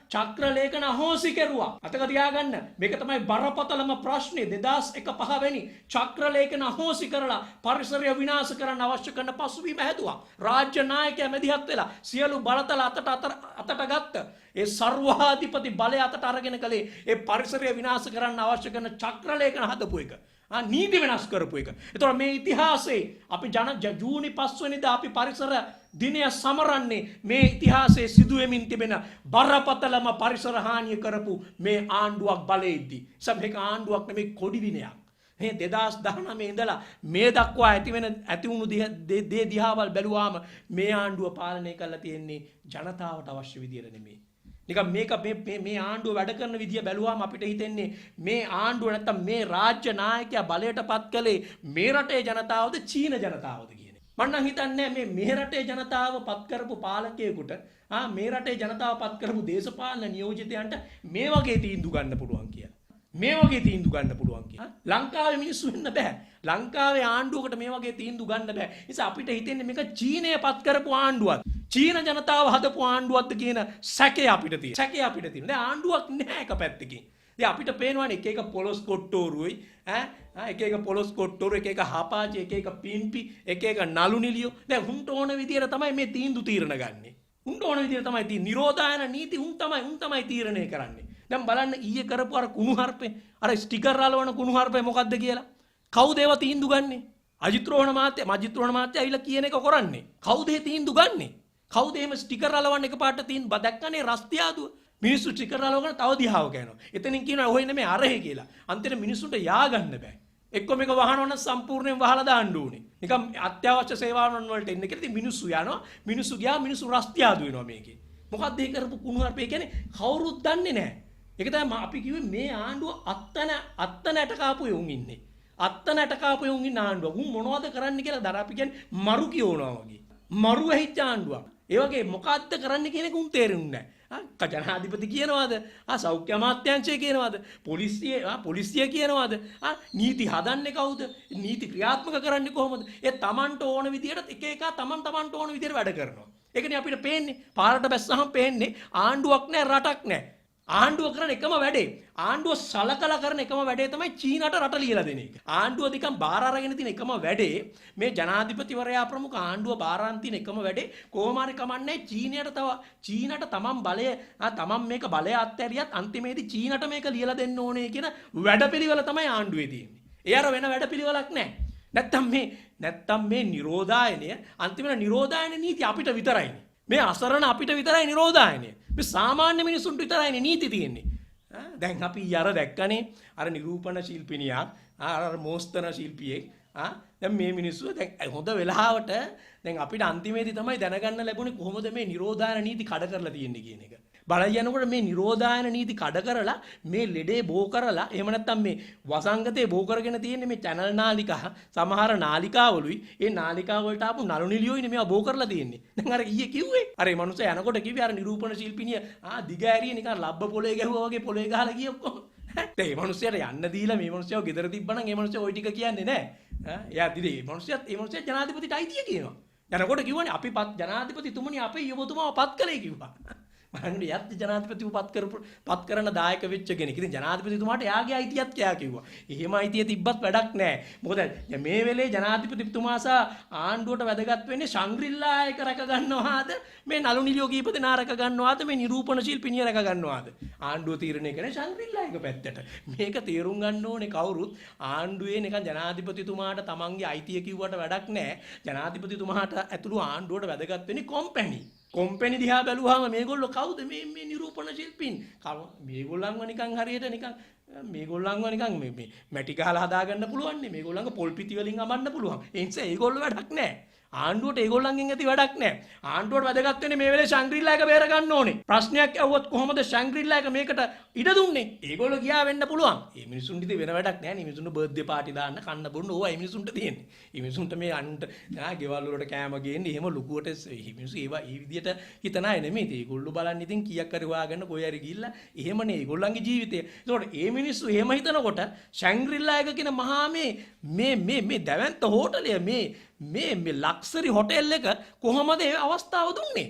චක්‍ර ලේඛන අහෝසි කෙරුවා. අතක තියාගන්න මේක තමයි බරපතලම ප්‍රශ්නේ. 2001 වෙනි චක්‍ර ලේඛන අහෝසි කරලා පරිසරය විනාශ කරන්න අවශ්‍ය කරන පසුබිම හැදුවා. රාජ්‍ය නායකයා මැදිහත් වෙලා සියලු බලතල අතට ගත්ත ඒ සර්වාධිපති බලය අතට අරගෙන කලේ ඒ පරිසරය විනාශ කරන්න අවශ්‍ය කරන චක්‍ර ලේඛන හදපු එක. නීති වෙනස් කරපු එක. එතකොට මේ ඉතිහාසයේ අපි ජූනි 5 වෙනිදා අපි පරිසර දිනය සමරන්නේ මේ ඉතිහාසයේ සිදුවෙමින් තිබෙන බරපතලම පරිසර හානිය කරපු මේ ආණ්ඩුවක් බලයේදී. මේක ආණ්ඩුවක් නෙමෙයි කොඩි විනයක්. මේ 2019 ඉඳලා මේ දක්වා ඇති වුණු දේ දිහාවල් බැලුවාම මේ ආණ්ඩුව පාලනය කරලා තියෙන්නේ ජනතාවට අවශ්‍ය විදියට නෙමෙයි. නිකන් මේ ආණ්ඩුව වැඩ කරන විදිය බැලුවාම අපිට හිතෙන්නේ මේ ආණ්ඩුව නැත්තම් මේ රාජ්‍ය නායකයා බලයටපත් කළේ මේ රටේ ජනතාවද චීන ජනතාවද කියන එක. මම නම් හිතන්නේ මේ රටේ ජනතාව පත් කරපු පාලකයෙකුට මේ රටේ ජනතාව පත් කරපු දේශපාලන නියෝජිතයන්ට මේ වගේ තීන්දුව ගන්න පුළුවන් කියලා. ලංකාවේ මිනිස්සු වෙන්න බෑ. ලංකාවේ ආණ්ඩුවකට මේ වගේ තීන්දුව ගන්න බෑ. නිසා අපිට හිතෙන්නේ මේක චීනය පත් කරපු ආණ්ඩුවක්. චීන ජනතාව හදපු ආණ්ඩුවක්ද කියන සැකය අපිට තියෙනවා. දැන් ආණ්ඩුවක් නැහැ එක පැත්තකින්. දැන් අපිට පේනවනේ එක පොලොස් කොට්ටෝරුයි එක පොලොස් කොට්ටෝරු එක හපාචි එක පිම්පි එක නලු නිලියෝ. දැන් හුන්ට ඕන විදියට තමයි මේ තීන්දුව තීරණ ගන්නෙ. හුන්ට ඕන විදියට තමයි නිරෝධායන නීති හුන් තමයි තීරණය කරන්නේ. දැන් බලන්න ඊයේ කරපු අර කුණුහරුපේ අර ස්ටිකර් අලවන කුණුහරුපේ මොකද්ද කියලා. කවුද ඒව තීන්දුව ගන්නෙ? මජිත් රෝහණ මහත්තයා ඇවිල්ලා කියන එක කරන්නේ. කවුද ඒ තීන්දුව ගන්නෙ? කවුද එහෙම ස්ටිකර් අලවන්න එකපාරට තියෙන දැක්කනේ රස්තියාදුව. මිනිස්සු ස්ටිකර් අලවගෙන තව දිහාවක යනවා. එතනින් කියනවා ඔය නෙමෙයි අරහෙ කියලා. අන්තිමට මිනිස්සුන්ට යා ගන්න බෑ. එක්ක මේක වහනවනම් සම්පූර්ණයෙන් වහලා දාන්න ඕනේ. නිකම් අත්‍යවශ්‍ය සේවාවන් වලට එන්න කියලා ඉතින් මිනිස්සු යනවා. මිනිස්සු ගියා මිනිස්සු රස්තියාදු වෙනවා මේකේ. මොකද්ද ඒ කරපු කුණුහරුපේ කියන්නේ කවුරුත් දන්නේ නැහැ. ඒක තමයි අපි කිව්වේ මේ ආණ්ඩුව අත්තනට කාපු යුන් ඉන්නේ. අත්තනට කාපු යුන් ඉන්න ආණ්ඩුව. උන් මොනවද කරන්න කියලා දර අපි කියන්නේ මරු කියවනවා වගේ. මරු ඇහිච්ච ආණ්ඩුවක්. ඒ වගේ මොකද්ද කරන්න කියන එක උන් තේරෙන්නේ නැහැ. ජනාධිපති කියනවාද? සෞඛ්‍ය අමාත්‍යාංශය කියනවාද? පොලිසිය කියනවාද? නීති හදන්නේ කවුද? නීති ක්‍රියාත්මක කරන්නේ කොහොමද? ඒ තමන්ට ඕන විදියට එක තමන්ට ඕන විදියට වැඩ කරනවා. ඒකනේ අපිට පේන්නේ. පාරට බැස්සහම පේන්නේ ආණ්ඩුවක් නැහැ රටක් නැහැ. ආණ්ඩුව කරන එකම වැඩේ ආණ්ඩුව සලකලා කරන එකම වැඩේ තමයි චීනට රට ලියලා දෙන එක. ආණ්ඩුව දිකම් බාර අරගෙන තියෙන එකම වැඩේ මේ ජනාධිපතිවරයා ප්‍රමුඛ ආණ්ඩුව බාර අරන් තියෙන එකම වැඩේ කොහොම හරි කමන්නේ චීනට තමන් බලය තමන් මේක බලය අත්හැරියත් අන්තිමේදී චීනට මේක ලියලා දෙන්න ඕනේ කියන වැඩපිළිවෙල තමයි ආණ්ඩුවේ තියෙන්නේ. ඒ අර වෙන වැඩපිළිවෙලක් නැහැ. නැත්තම් මේ නිරෝධායනය අන්තිමට නිරෝධායන නීති අපිට විතරයිනේ. මේ අසරණ අපිට විතරයි නිරෝධායනය. මේ සාමාන්‍ය මිනිසුන්ට විතරයිනේ නීති තියෙන්නේ. දැන් අපි අර දැක්කනේ අර නිරූපණ ශිල්පිනියක් අර මෝස්තන ශිල්පියෙක් දැන් මේ මිනිස්සු දැන් හොඳ වෙලාවට දැන් අපිට අන්තිමේදී තමයි දැනගන්න ලැබුණේ කොහොමද මේ නිරෝධායන නීති කඩ කරලා තියෙන්නේ කියන එක. බලයි යනකොට මේ නිරෝධායන නීති කඩ කරලා මේ ලෙඩේ බෝ කරලා එහෙම නැත්නම් මේ වසංගතේ බෝ කරගෙන තියෙන්නේ මේ channel නාලිකා සමහර නාලිකාවලුයි ඒ නාලිකා වලට ආපු නළු නිලියෝයිනේ මේවා බෝ කරලා තියෙන්නේ. දැන් අර ඊයේ කිව්වේ අර මේ මනුස්සයා යනකොට කිව්වේ අර නිරූපණ ශිල්පිනිය දිග ඇරිය නිකන් ලබ්බ පොලේ ගැහුවා වගේ පොලේ ගහලා ගිය ඔක්කොම. දැන් මේ මනුස්සයාට යන්න දීලා මේ මනුස්සයව ගෙදර තිබ්බනම් මේ මනුස්සයා ওই ටික කියන්නේ නැහැ. එයා දිදී මේ මනුස්සයා ජනාධිපතිට අයිතිය කියනවා. යනකොට කිව්වනේ අපි ජනාධිපතිතුමනි අපේ යුවතුමාව පත් කළේ කිව්වා. බලන්න යත් ජනාධිපතිව පත් කරන දායක වෙච්ච කෙනෙක්. ඉතින් ජනාධිපතිතුමාට එයාගේ අයිතියත් එයා කිව්වා. එහෙම අයිතිය තිබ්බත් වැඩක් නැහැ. මොකද මේ වෙලේ ජනාධිපතිතුමා සහ ආණ්ඩුවට වැදගත් වෙන්නේ ශංග්‍රිලා එක රැක ගන්නවාද මේ නළු නිලියෝ කීප දෙනා රැක ගන්නවාද මේ නිරූපණ ශිල්පිනිය රැක ගන්නවාද? ආණ්ඩුව තීරණය කරන්නේ ශංග්‍රිලා එක පැත්තට. මේක තේරුම් ගන්න ඕනේ කවුරුත් ආණ්ඩුවේ නිකන් ජනාධිපතිතුමාට තමන්ගේ අයිතිය කිව්වට වැඩක් නැහැ. ජනාධිපතිතුමාට ඇතුළු ආණ්ඩුවට වැදගත් වෙන්නේ කොම්පැනි දිහා බැලුවාම මේගොල්ලෝ කවුද මේ නිරූපණ ශිල්පීන්? මේගොල්ලන්ව නිකන් හරියට නිකන් මේගොල්ලන්ව නිකන් මේ මැටි ගහලා හදාගන්න පුළුවන් නේ. මේගොල්ලන්ව පොල් පිටි වලින් අමන්න පුළුවන්. ඒ නිසා ඒගොල්ලෝ වැඩක් නැහැ. ආණ්ඩුවට ඒගොල්ලන්ගෙන් ඇති වැඩක් නැහැ. ආණ්ඩුවට වැදගත් වෙන්නේ මේ වෙලේ ශංග්‍රිලා එක බේර ගන්න ඕනේ. ප්‍රශ්නයක් ඇහුවොත් කොහොමද ශංග්‍රිලා එක මේකට ඉඩ දුන්නේ? ඒගොල්ලෝ ගියා වෙන්න පුළුවන්. මේ මිනිසුන්ට ඉතින් වෙන වැඩක් නැහැ නේ. මිනිසුන්ට බර්ත්ඩේ පාටි දාන්න කන්න බොන්න ඕවා මේ මිනිසුන්ට තියෙන්නේ. මේ මිනිසුන්ට මේ අන්ට ගෙවල් වලට කෑම ගේන්නේ එහෙම ලුකුවට මිනිස්සු ඒවා ඒ විදියට හිතන අය නෙමෙයි. ඒගොල්ලෝ බලන්නේ ඉතින් කීයක් හරි හොයාගන්න කොයි හරි ගිහිල්ලා එහෙමනේ ඒගොල්ලන්ගේ ජීවිතය. ඒතකොට මේ මිනිස්සු එහෙම හිතනකොට ශංග්‍රිලා එක කියන මහා මේ දැවැන්ත හෝටලය මේ ලක්සරි හොටෙල් එක කොහොමද ඒ අවස්ථාව දුන්නේ?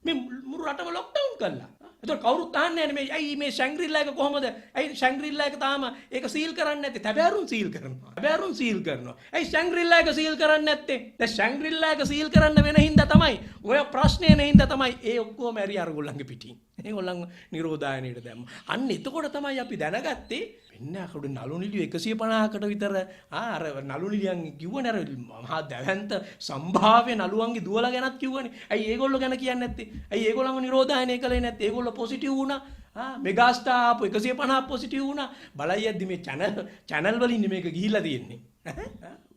මේ මුළු රටම ලොක්ඩවුන් කළා. ඒතකොට කවුරුත් අහන්නේ නැහැ මේ ඇයි මේ ශංග්‍රිලා එක කොහොමද? ඇයි ශංග්‍රිලා එක තාම ඒක සීල් කරන්නේ නැත්තේ? තැබෑරුම් සීල් කරනවා. ඇයි ශංග්‍රිලා එක සීල් කරන්නේ නැත්තේ? දැන් ශංග්‍රිලා එක සීල් කරන්න වෙන හින්දා තමයි ඔය ප්‍රශ්නේ නේ හින්දා තමයි ඒ ඔක්කොම ඇරි අරගොල්ලන්ගේ පිටින්. ඒගොල්ලන් නිරෝධායනයට දැම්ම. අන්න එතකොට තමයි අපි දැනගත්තේ වෙන්නේ අකඩ නළු නිලියෝ 150කට විතර අර නළු නිලියන් කිව්වනේ අර මහා දැවැන්ත සම්භාව්‍ය නළුවන්ගේ දුවලා ගැනත් කිව්වනේ. ඇයි ඒගොල්ලෝ ගැන කියන්නේ නැත්තේ? ඇයි ඒගොල්ලන්ව නිරෝධායනය කළේ නැත්තේ? ඒගොල්ලෝ පොසිටිව් වුණා. මෙගාස්ටාර් ආපු 150 පොසිටිව් වුණා. බලයද්දි මේ channel වලින් මේක ගිහිල්ලා තියෙන්නේ.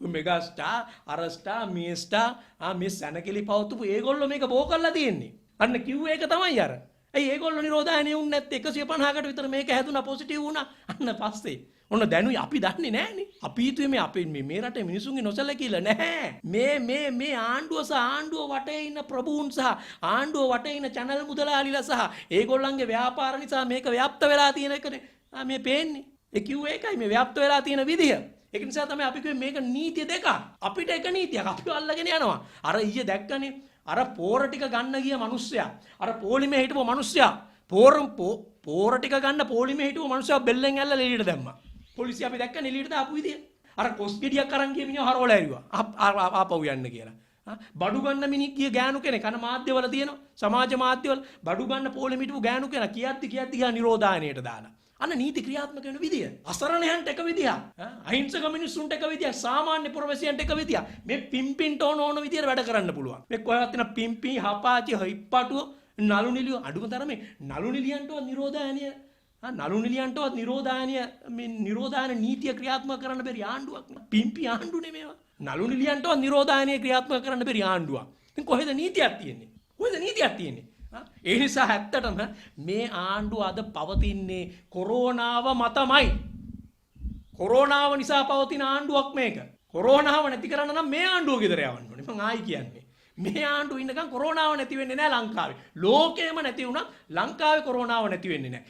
මෙගාස්ටාර් අරස්ටාර් මේස්ටාර් මේ සැනකෙලි පවතුපු ඒගොල්ලෝ මේක බෝ කරලා තියෙන්නේ. අන්න කිව්වේ ඒක තමයි අර. ඇයි ඒගොල්ලෝ නිරෝධායනය වුනේ නැත්තේ? 150කට විතර මේක හැදුනා පොසිටිව් වුණා. අන්න පස්සේ ඔන්න දැනුයි අපි දන්නේ නැහනේ. අපි හිතුවේ මේ අපේ මේ රටේ මිනිසුන්ගේ නොසලකීල නැහැ. මේ ආණ්ඩුව සහ ආණ්ඩුව වටේ ඉන්න ප්‍රභූන් සහ ආණ්ඩුව වටේ ඉන්න channel මුදලාලිලා සහ ඒගොල්ලන්ගේ ව්‍යාපාර නිසා මේක ව්‍යාප්ත වෙලා තියෙන එකනේ. මේ පේන්නේ. ඒ කිව්වේ ඒකයි මේ ව්‍යාප්ත වෙලා තියෙන විදිය. ඒක නිසා තමයි අපි කිව්වේ මේක නීතිය දෙකක්. අපිට එක නීතියක් අපිව අල්ලගෙන යනවා. අර ඊයේ දැක්කනේ අර පෝර ටික ගන්න ගිය මිනිස්සයා අර පොලිමේ හිටපු මිනිස්සයා පෝර ටික ගන්න පොලිමේ හිටපු මිනිස්සයා බෙල්ලෙන් ඇල්ලලා එළියට දැම්මා. පොලිසිය අපි දැක්කනේ එළියට දාපු විදිය. අර කොස් ගෙඩියක් අරන් ගිය මිනිහා හරවලා ඇරිවා. ආපහු යන්න කියලා. බඩු ගන්න මිනිහ ගිය ගෑනු කෙනෙක් අන මාධ්‍යවල තියෙනවා. සමාජ මාධ්‍යවල බඩු ගන්න පොලිමේ හිටපු ගෑනු කෙනා කියද්දි ගියා නිරෝධායනයට දාලා. අන්න නීති ක්‍රියාත්මක වෙන විදිය. අසරණයන්ට එක විදියක්. අහිංසක මිනිස්සුන්ට එක විදියක්. සාමාන්‍ය පුරවැසියන්ට එක විදියක්. මේ පිම්පින්ට ඕන විදියට වැඩ කරන්න පුළුවන්. මේ කොහෙවත් තියෙන පිම්පි හපාචි හිප්පටුව නළු නිලියෝ අඩුම තරමේ නළු නිලියන්ටවත් නිරෝධායනය මේ නිරෝධායන නීතිය ක්‍රියාත්මක කරන්න බැරි ආණ්ඩුවක් නේ. පිම්පි ආණ්ඩු නෙමෙයි මේවා. නළු නිලියන්ටවත් නිරෝධායනය ක්‍රියාත්මක කරන්න බැරි ආණ්ඩුවක්. ඉතින් කොහෙද නීතියක් තියෙන්නේ? ඒ නිසා ඇත්තටම මේ ආණ්ඩුව අද පවතින්නේ කොරෝනාව මතමයි. කොරෝනාව නිසා පවතින ආණ්ඩුවක් මේක. කොරෝනාව නැති කරන්න නම් මේ ආණ්ඩුව ගෙදර යවන්න ඕනේ. මං ආයි කියන්නේ. මේ ආණ්ඩුව ඉන්නකම් කොරෝනාව නැති වෙන්නේ නැහැ ලංකාවේ. ලෝකෙම නැති වුණා ලංකාවේ කොරෝනාව නැති වෙන්නේ නැහැ.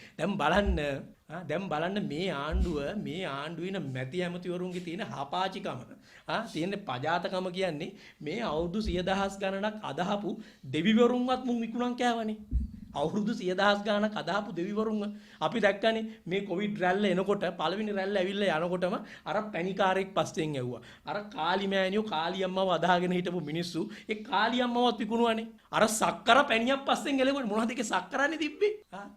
දැන් බලන්න මේ ආණ්ඩුවේ ඉන්න මැති ඇමතිවරුන්ගේ තියෙන හපාචිකම තියෙන පජාතකම කියන්නේ මේ අවුරුදු 100,000 ගණනක් අදහපු දෙවිවරුන්වත් මුන් විකුණන් කෑවනේ. අවුරුදු 100,000 ගාණක් අදාපු දෙවිවරුන් අපි දැක්කනේ මේ කොවිඩ් රැල්ල එනකොට පළවෙනි රැල්ල ඇවිල්ලා යනකොටම අර පැණිකාරයෙක් පස්සෙන් ඇව්වා. අර කාලිමෑනියෝ කාලියම්මව අදාගෙන හිටපු මිනිස්සු ඒ කාලියම්මවත් විකුණුවානේ. අර සක්කර පැණියක් පස්සෙන් එලෙවනේ මොනවද ඒකේ සක්කරන්නේ තිබ්බේ?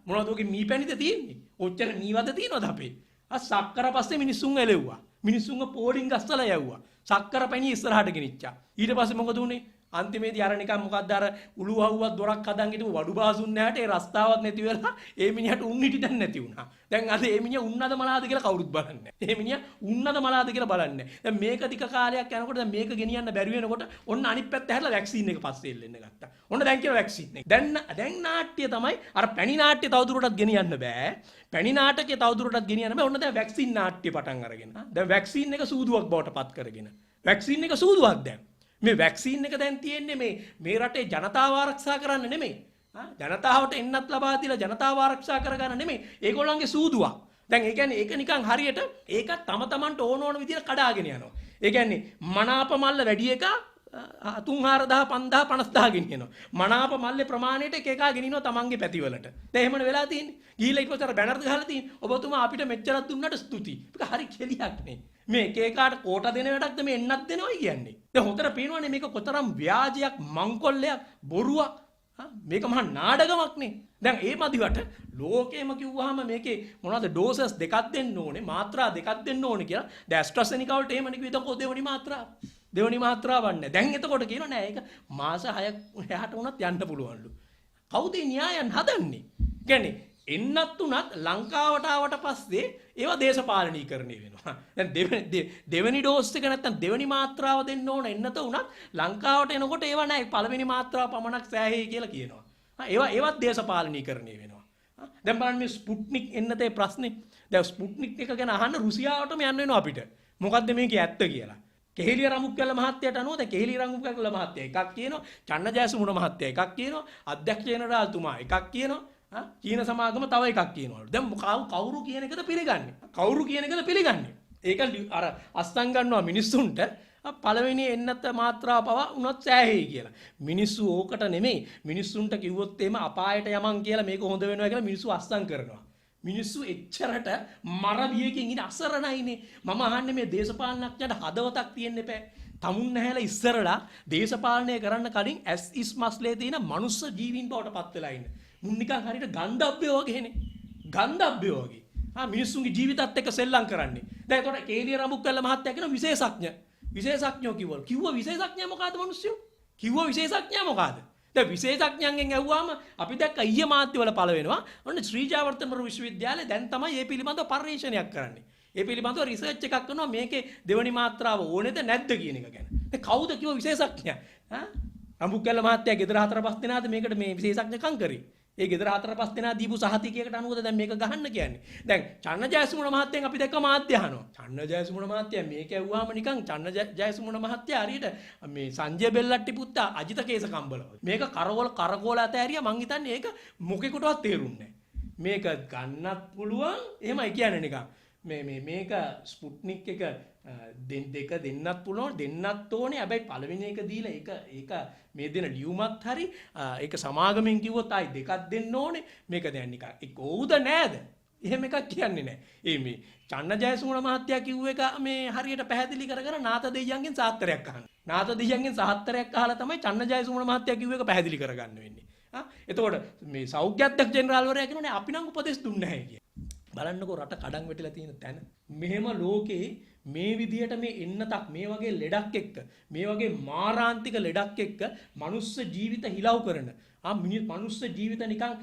මොනවද ඔගේ මී පැණිද තියෙන්නේ? ඔච්චර මීවද තියෙනවද අපේ? සක්කර පස්සේ මිනිස්සුන් එලෙව්වා. මිනිස්සුන්ව පෝලිං ගස්සලා යවුවා. සක්කර පැණිය ඉස්සරහට ගෙනිච්චා. ඊට පස්සේ මොකද උනේ? අන්තිමේදී අර නිකන් මොකක්ද අර උළු වහුවක් දොරක් හදන් හිටපු වඩු බාසුන් නැහැට ඒ රස්තාවක් නැති වෙලා ඒ මිනිහට උන් හිටින්න නැති වුණා. දැන් අද ඒ මිනිහා උන්නද මලාද කියලා කවුරුත් බලන්නේ නැහැ. ඒ මිනිහා උන්නද මලාද කියලා බලන්නේ නැහැ. දැන් මේක ටික කාලයක් යනකොට දැන් මේක ගෙනියන්න බැරි වෙනකොට ඔන්න අනිත් පැත්ත හැරලා වැක්සින් එක පස්සේ එල්ලෙන්න ගත්තා. ඔන්න දැන් කියන වැක්සින් එක. දැන් නාට්‍ය තමයි අර පැණි නාට්‍ය තවදුරටත් ගෙනියන්න බෑ. පැණි නාටකේ තවදුරටත් ගෙනියන්න බෑ. ඔන්න දැන් වැක්සින් නාට්‍ය පටන් අරගෙන. දැන් වැක්සින් එක සූදුවක් බවට පත් කරගෙන. වැක්සින් එක සූදුවක් දැන්. මේ වැක්සින් එක දැන් තියෙන්නේ මේ රටේ ජනතාව ආරක්ෂා කරන්න නෙමෙයි. ජනතාවට එන්නත් ලබා දීලා ජනතාව ආරක්ෂා කරගන්න නෙමෙයි. ඒගොල්ලන්ගේ සූදුවක්. දැන් ඒ කියන්නේ ඒක නිකන් හරියට ඒක තම තමන්ට ඕන විදිහට කඩාගෙන යනවා. ඒ කියන්නේ මනාප මල්ල වැඩි එක 3 4000 5000 50000 ගෙනියනවා. මනාප මල්ලේ ප්‍රමාණයට එක එකා ගෙනිනවා තමන්ගේ පැතිවලට. දැන් එහෙමනේ වෙලා තියෙන්නේ. ගිහිල්ලා ඊට පස්සේ අර බැනර් ගහලා තියෙන්නේ. ඔබතුමා අපිට මෙච්චරක් දුන්නාට ස්තුතියි. ඒක හරි කෙලියක් නේ. මේ එක එකාට කෝට දෙන වැඩක්ද මේ එන්නත් දෙනවයි කියන්නේ. දැන් හොතර පේනවනේ මේක කොතරම් ව්‍යාජයක් මංකොල්ලයක් බොරුවක්. මේක මහා නාඩගමක් නේ. දැන් ඒ මදිවට ලෝකෙම කිව්වහම මේකේ මොනවද ඩෝසස් දෙකක් දෙන්න ඕනේ මාත්‍රා දෙකක් දෙන්න ඕනේ කියලා. දැන් ඇස්ට්‍රාසෙනිකා වලට එහෙමනේ කිව්වද කො දෙවෙනි මාත්‍රාව. දෙවෙනි මාත්‍රාවක් නැහැ. දැන් එතකොට කියනවා නෑ ඒක මාස 6ක් එහාට වුණත් යන්න පුළුවන්ලු. කවුද න්‍යායන් හදන්නේ? කියන්නේ එන්නත් උනත් ලංකාවට ආවට පස්සේ ඒවා දේශපාලනීකරණය වෙනවා. දැන් දෙවෙනි ඩෝස් එක නැත්තම් දෙවෙනි මාත්‍රාව දෙන්න ඕන එන්නත උනත් ලංකාවට එනකොට ඒවා නැහැ. පළවෙනි මාත්‍රාව පමණක් සෑහෙයි කියලා කියනවා. ඒවත් දේශපාලනීකරණය වෙනවා. දැන් බලන්න මේ ස්පුට්නික් එන්නතේ ප්‍රශ්නේ. දැන් ස්පුට්නික් එක ගැන අහන්න රුසියාවටම යන්න වෙනවා අපිට. මොකද්ද මේකේ ඇත්ත කියලා. කෙහෙලිය රමුක්කල මහත්තයාට අනුව දැන් කෙහෙලිය රමුක්කල මහත්තයා එකක් කියනවා. චන්න ජයසුමන මහත්තයා එකක් කියනවා. අධ්‍යක්ෂ ජනරාල්තුමා එකක් කියනවා. චීන සමාගම තව එකක් කියනවලු. දැන් කවුරු කියන එකද පිළිගන්නේ? කවුරු කියන එකද පිළිගන්නේ? ඒක අර අස්සන් ගන්නවා මිනිස්සුන්ට පළවෙනි එන්නත මාත්‍රාව පවා උනත් සෑහෙයි කියලා. මිනිස්සු ඕකට නෙමෙයි. මිනිස්සුන්ට කිව්වොත් එහෙම අපායට යමන් කියලා මේක හොඳ වෙනවා කියලා මිනිස්සු අස්සන් කරනවා. මිනිස්සු එච්චරට මරබියකින් ඉන්නේ අසරණයිනේ. මම අහන්නේ මේ දේශපාලනඥයට හදවතක් තියෙන්න එපා. තමුන් නැහැලා ඉස්සරලා දේශපාලනය කරන්න කලින් ඇස් ඉස් මස්ලේ තියෙන මනුස්ස ජීවීන් බවට පත් වෙලා ඉන්න. මුන් නිකන් හරියට ගන්ධබ්බයෝ වගේනේ. ගන්ධබ්බයෝ වගේ. මිනිස්සුන්ගේ ජීවිතත් එක්ක සෙල්ලම් කරන්නේ. දැන් ඒතකොට කේලිය රඹුක්කල්ල මහත්තයා කියන විශේෂඥ. විශේෂඥයෝ කිව්වලු. කිව්ව විශේෂඥයා මොකද්ද මිනිස්සු? කිව්ව විශේෂඥයා මොකද්ද? දැන් විශේෂඥයන්ගෙන් ඇහුවාම අපි දැක්ක ඊයේ මාධ්‍යවල පළ වෙනවා. ඔන්න ශ්‍රී ජයවර්ධනපුර විශ්වවිද්‍යාලය දැන් තමයි මේ පිළිබඳව පර්යේෂණයක් කරන්නේ. ඒ පිළිබඳව රිසර්ච් එකක් කරනවා මේකේ දෙවෙනි මාත්‍රාව ඕනේද නැද්ද කියන එක ගැන. දැන් කවුද කිව්ව විශේෂඥයා? රඹුක්කල්ල මහත්තයා ගෙදර 4-5 දෙනාද මේකට මේ විශේෂඥකම් කරේ? ඒ ගෙදර 4-5 දෙනා දීපු සහතිකයකට අනුවද දැන් මේක ගහන්න කියන්නේ. දැන් චන්න ජයසුමන මහත්තයන් අපි දැක්ක මාධ්‍ය අහනවා. චන්න ජයසුමන මහත්තයා මේක ඇහුවාම නිකන් චන්න ජයසුමන මහත්තයා හරියට මේ සංජය බෙල්ලට්ටි පුත්තා අජිත කේස කම්බල වගේ. මේක කරකෝල ඇතෑරියා මං හිතන්නේ ඒක මොකෙකුටවත් තේරුන්නේ නැහැ. මේක ගන්නත් පුළුවන් එහෙමයි කියන්නේ නිකන්. මේක ස්පුට්නික් එක දෙක දෙන්නත් පුළුවන් දෙන්නත් ඕනේ. හැබැයි පළවෙනි එක දීලා ඒක මේ දෙන ලියුමත් හරි ඒක සමාගමෙන් කිව්වොත් ආයි දෙකක් දෙන්න ඕනේ. මේක දැන් නිකන් ඒක ඕද නෑද? එහෙම එකක් කියන්නේ නෑ. මේ චන්න ජයසුමන මහත්තයා කිව්ව එක මේ හරියට පැහැදිලි කරගෙන නාත දෙයියන්ගෙන් සාත්තරයක් අහන්න. නාත දෙයියන්ගෙන් සාත්තරයක් අහලා තමයි චන්න ජයසුමන මහත්තයා කිව්ව එක පැහැදිලි කරගන්න වෙන්නේ. එතකොට මේ සෞඛ්‍ය අධ්‍යක්ෂ ජෙනරාල්වරයා කියනනේ අපි නම් උපදෙස් දුන්නේ නැහැ කිය. බලන්නකෝ රට කඩන් වැටිලා තියෙන තැන. මෙහෙම ලෝකේ මේ විදියට මේ එන්නතක් මේ වගේ ලෙඩක් එක්ක මේ වගේ මාරාන්තික ලෙඩක් එක්ක මනුස්ස ජීවිත හිලව් කරන මනුස්ස ජීවිත නිකන්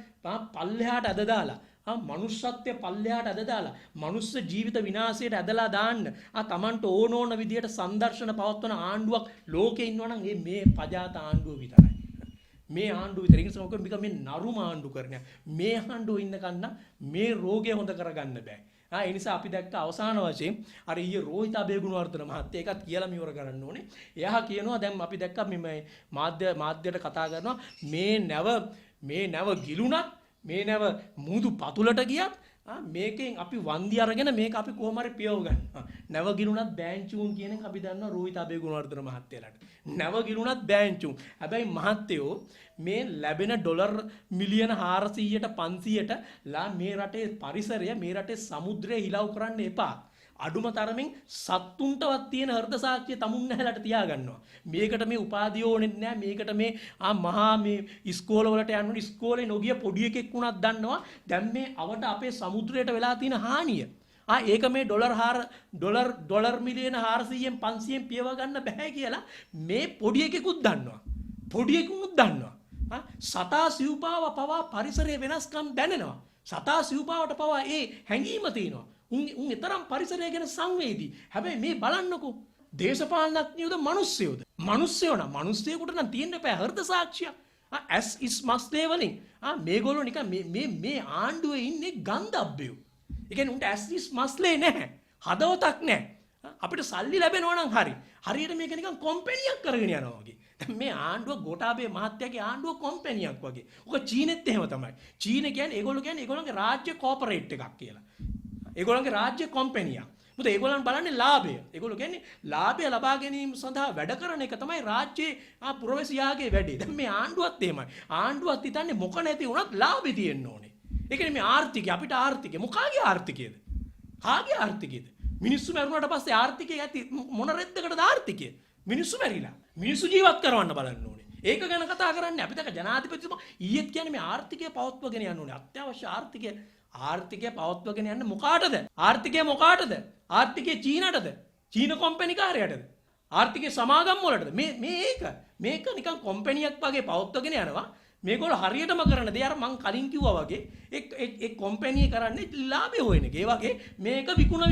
පල්ලෙහාට අද දාලා මනුස්සත්වය පල්ලෙහාට අද දාලා මනුස්ස ජීවිත විනාශයට ඇදලා දාන්න තමන්ට ඕන විදියට සංදර්ශන පවත්වන ආණ්ඩුවක් ලෝකේ ඉන්නවනම් මේ පජාත ආණ්ඩුව විතරයි. මේ ආණ්ඩුව විතර ඒක සමග මේ නරුම ආණ්ඩු කරන්නේ. මේ ආණ්ඩුව ඉන්නකන්න මේ රෝගය හොඳ කරගන්න බෑ. ඒ නිසා අපි දැක්ක අවසාන වශයෙන් අර ඊයේ රෝහිත අබේගුණවර්ධන මහත්තයා එකත් කියලා මිවර කරන්න ඕනේ. එයා කියනවා දැන් අපි දැක්ක මේ මාධ්‍යයට කතා කරනවා මේ නැව ගිලුණත් මේ නැව මුහුදු පතුලට ගියත් මේකෙන් අපි වන්දි අරගෙන මේක අපි කොහොම හරි පියව ගන්නවා. නැවගිනුණත් බෑන්චුන් කියන එක අපි දන්නවා රෝහිත අබේගුණවර්ධන මහත්තයාලට. නැවගිනුණත් බෑන්චුන්. හැබැයි මහත්තයෝ මේ ලැබෙන ඩොලර් මිලියන 400ට 500ට ලා මේ රටේ පරිසරය මේ රටේ සමුද්‍රය හිලව් කරන්න එපා. අඩුම තරමින් සත්තුන්ටවත් තියෙන හෘද සාක්ෂිය තමුන් නැහැලට තියාගන්නවා. මේකට මේ උපාධිය ඕනෙත් නැහැ. මේකට මේ මහා මේ ඉස්කෝලවලට යන්න ඉස්කෝලේ නොගිය පොඩි එකෙක් වුණත් දන්නවා දැන් මේ අවට අපේ සමුද්‍රයට වෙලා තියෙන හානිය. ඒක මේ ඩොලර් මිලියන 400න් 500න් පියව ගන්න බෑ කියලා මේ පොඩි එකෙකුත් දන්නවා. පොඩි එකෙකුත් දන්නවා. සතා සිව්පාව පවා පරිසරයේ වෙනස්කම් දැනෙනවා. සතා සිව්පාවට පවා ඒ හැඟීම තියෙනවා. උන් තරම් පරිසරය ගැන සංවේදී. හැබැයි මේ බලන්නකෝ දේශපාලනඥයෝද මිනිස්සුයෝද? මිනිස්සුයෝ නම් මිනිස්සුයෙකුට නම් තියෙන්න බෑ හෘද සාක්ෂිය. ඇස් ඉස් මස්ලේ වලින් මේගොල්ලෝ නිකන් මේ ආණ්ඩුවේ ඉන්නේ ගන්ධබ්බයෝ. ඒ කියන්නේ උන්ට ඇස් ඉස් මස්ලේ නැහැ. හදවතක් නැහැ. අපිට සල්ලි ලැබෙනවා නම් හරි. හරියට මේක නිකන් කොම්පැනියක් කරගෙන යනවා වගේ. දැන් මේ ආණ්ඩුව ගෝඨාභය මහත්තයාගේ ආණ්ඩුව කොම්පැනියක් වගේ. ඔක චීනෙත් එහෙම තමයි. චීන කියන්නේ ඒගොල්ලෝගේ රාජ්‍ය කෝපරේට් එකක් කියලා. ඒගොල්ලන්ගේ රාජ්‍ය කොම්පැනියක්. මොකද ඒගොල්ලන් බලන්නේ ලාභය. ඒගොල්ලෝ කියන්නේ ලාභය ලබා ගැනීම සඳහා වැඩ කරන එක තමයි රාජ්‍යයේ පුරවැසියාගේ වැඩේ. දැන් මේ ආණ්ඩුවත් එහෙමයි. ආණ්ඩුවත් හිතන්නේ මොක නැති වුණත් ලාභෙ තියෙන්න ඕනේ. ඒ කියන්නේ මේ ආර්ථිකය අපිට ආර්ථිකය මොකාගේ ආර්ථිකයද? කාගේ ආර්ථිකයද? මිනිස්සු මරුණාට පස්සේ ආර්ථිකය ඇති මොන රෙද්දකටද ආර්ථිකය? මිනිස්සු මැරිලා. මිනිස්සු ජීවත් කරවන්න බලන්න ඕනේ. ඒක ගැන කතා කරන්නේ අපි දැක ජනාධිපතිතුමා ඊයේත් කියන්නේ මේ ආර්ථිකය පවත්වගෙන යන්න ඕනේ. අත්‍යවශ්‍ය ආර්ථිකය පවත්වගෙන යන්න මොකාටද? ආර්ථිකය මොකාටද? ආර්ථිකය චීනටද? චීන කොම්පැනි කාර්යයටද? ආර්ථිකය සමාගම් වලටද? මේක නිකන් කොම්පැනියක් වගේ පවත්වගෙන යනවා. මේගොල්ලෝ හරියටම කරන දේ අර මං කලින් කිව්වා වගේ ඒ කොම්පැනි කරන්නේ ලාභය හොයන එක. ඒ වගේ මේක විකුණ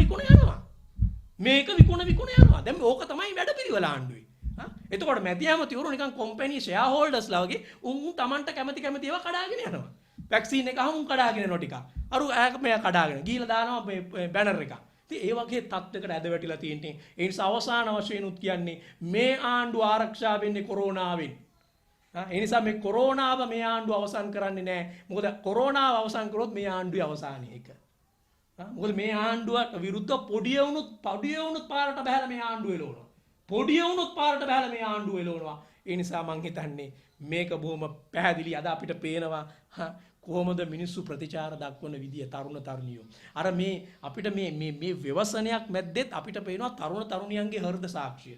යනවා. දැන් ඕක තමයි වැඩපිළිවෙල ආණ්ඩුවේ. එතකොට මැති ඇමතිවරු නිකන් කොම්පැනි ෂෙයා හෝල්ඩර්ස්ලා වගේ උන් Tamanට කැමති ඒවා කඩාගෙන යනවා. වැක්සින් එක අහුම් කඩාගෙන යනවා ටිකක්. අර මෙයා කඩාගෙන ගිහලා දානවා මේ බැනර් එක. ඉතින් ඒ වගේ තත්ත්වයකට ඇද වැටිලා තියෙන්නේ. ඒ නිසා අවසාන වශයෙන් උත් කියන්නේ මේ ආණ්ඩුව ආරක්ෂා වෙන්නේ කොරෝනාවෙන්. ඒ නිසා මේ කොරෝනාව මේ ආණ්ඩුව අවසන් කරන්නේ නැහැ. මොකද කොරෝනාව අවසන් කරොත් මේ ආණ්ඩුවේ අවසානය ඒක. මොකද මේ ආණ්ඩුවට විරුද්ධ පොඩි වුණුත් පාරට බහැලා මේ ආණ්ඩුව එලවනවා. පොඩි වුණුත් පාරට බහැලා මේ ආණ්ඩුව එලවනවා. ඒ නිසා මං හිතන්නේ මේක බොහොම පැහැදිලි අද අපිට පේනවා කොහොමද මිනිස්සු ප්‍රතිචාර දක්වන විදිය තරුණියෝ. අර මේ අපිට මේ ව්‍යවසනයක් මැද්දෙත් අපිට පේනවා තරුණියන්ගේ හෘද සාක්ෂිය.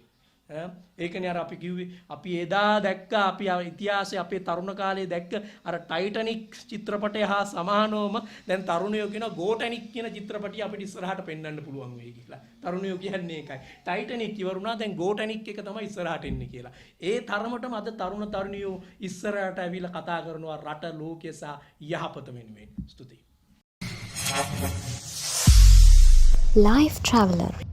ඒකනේ අර අපි කිව්වේ අපි එදා දැක්ක අපි ඉතිහාසයේ අපේ තරුණ කාලේ දැක්ක අර ටයිටැනික් චිත්‍රපටය හා සමානවම දැන් තරුණයෝ කියන ගෝටැනික් කියන චිත්‍රපටිය අපිට ඉස්සරහට පෙන්වන්න පුළුවන් වෙයි කියලා. තරුණයෝ කියන්නේ ඒකයි. ටයිටැනික් ඉවරුණා දැන් ගෝටැනික් එක තමයි ඉස්සරහට එන්නේ කියලා. ඒ තරමටම අද තරුණියෝ ඉස්සරහට ඇවිල්ලා කතා කරනවා රට ලෝකය සහ යහපත වෙනුවෙන්. ස්තුතියි. Life Traveler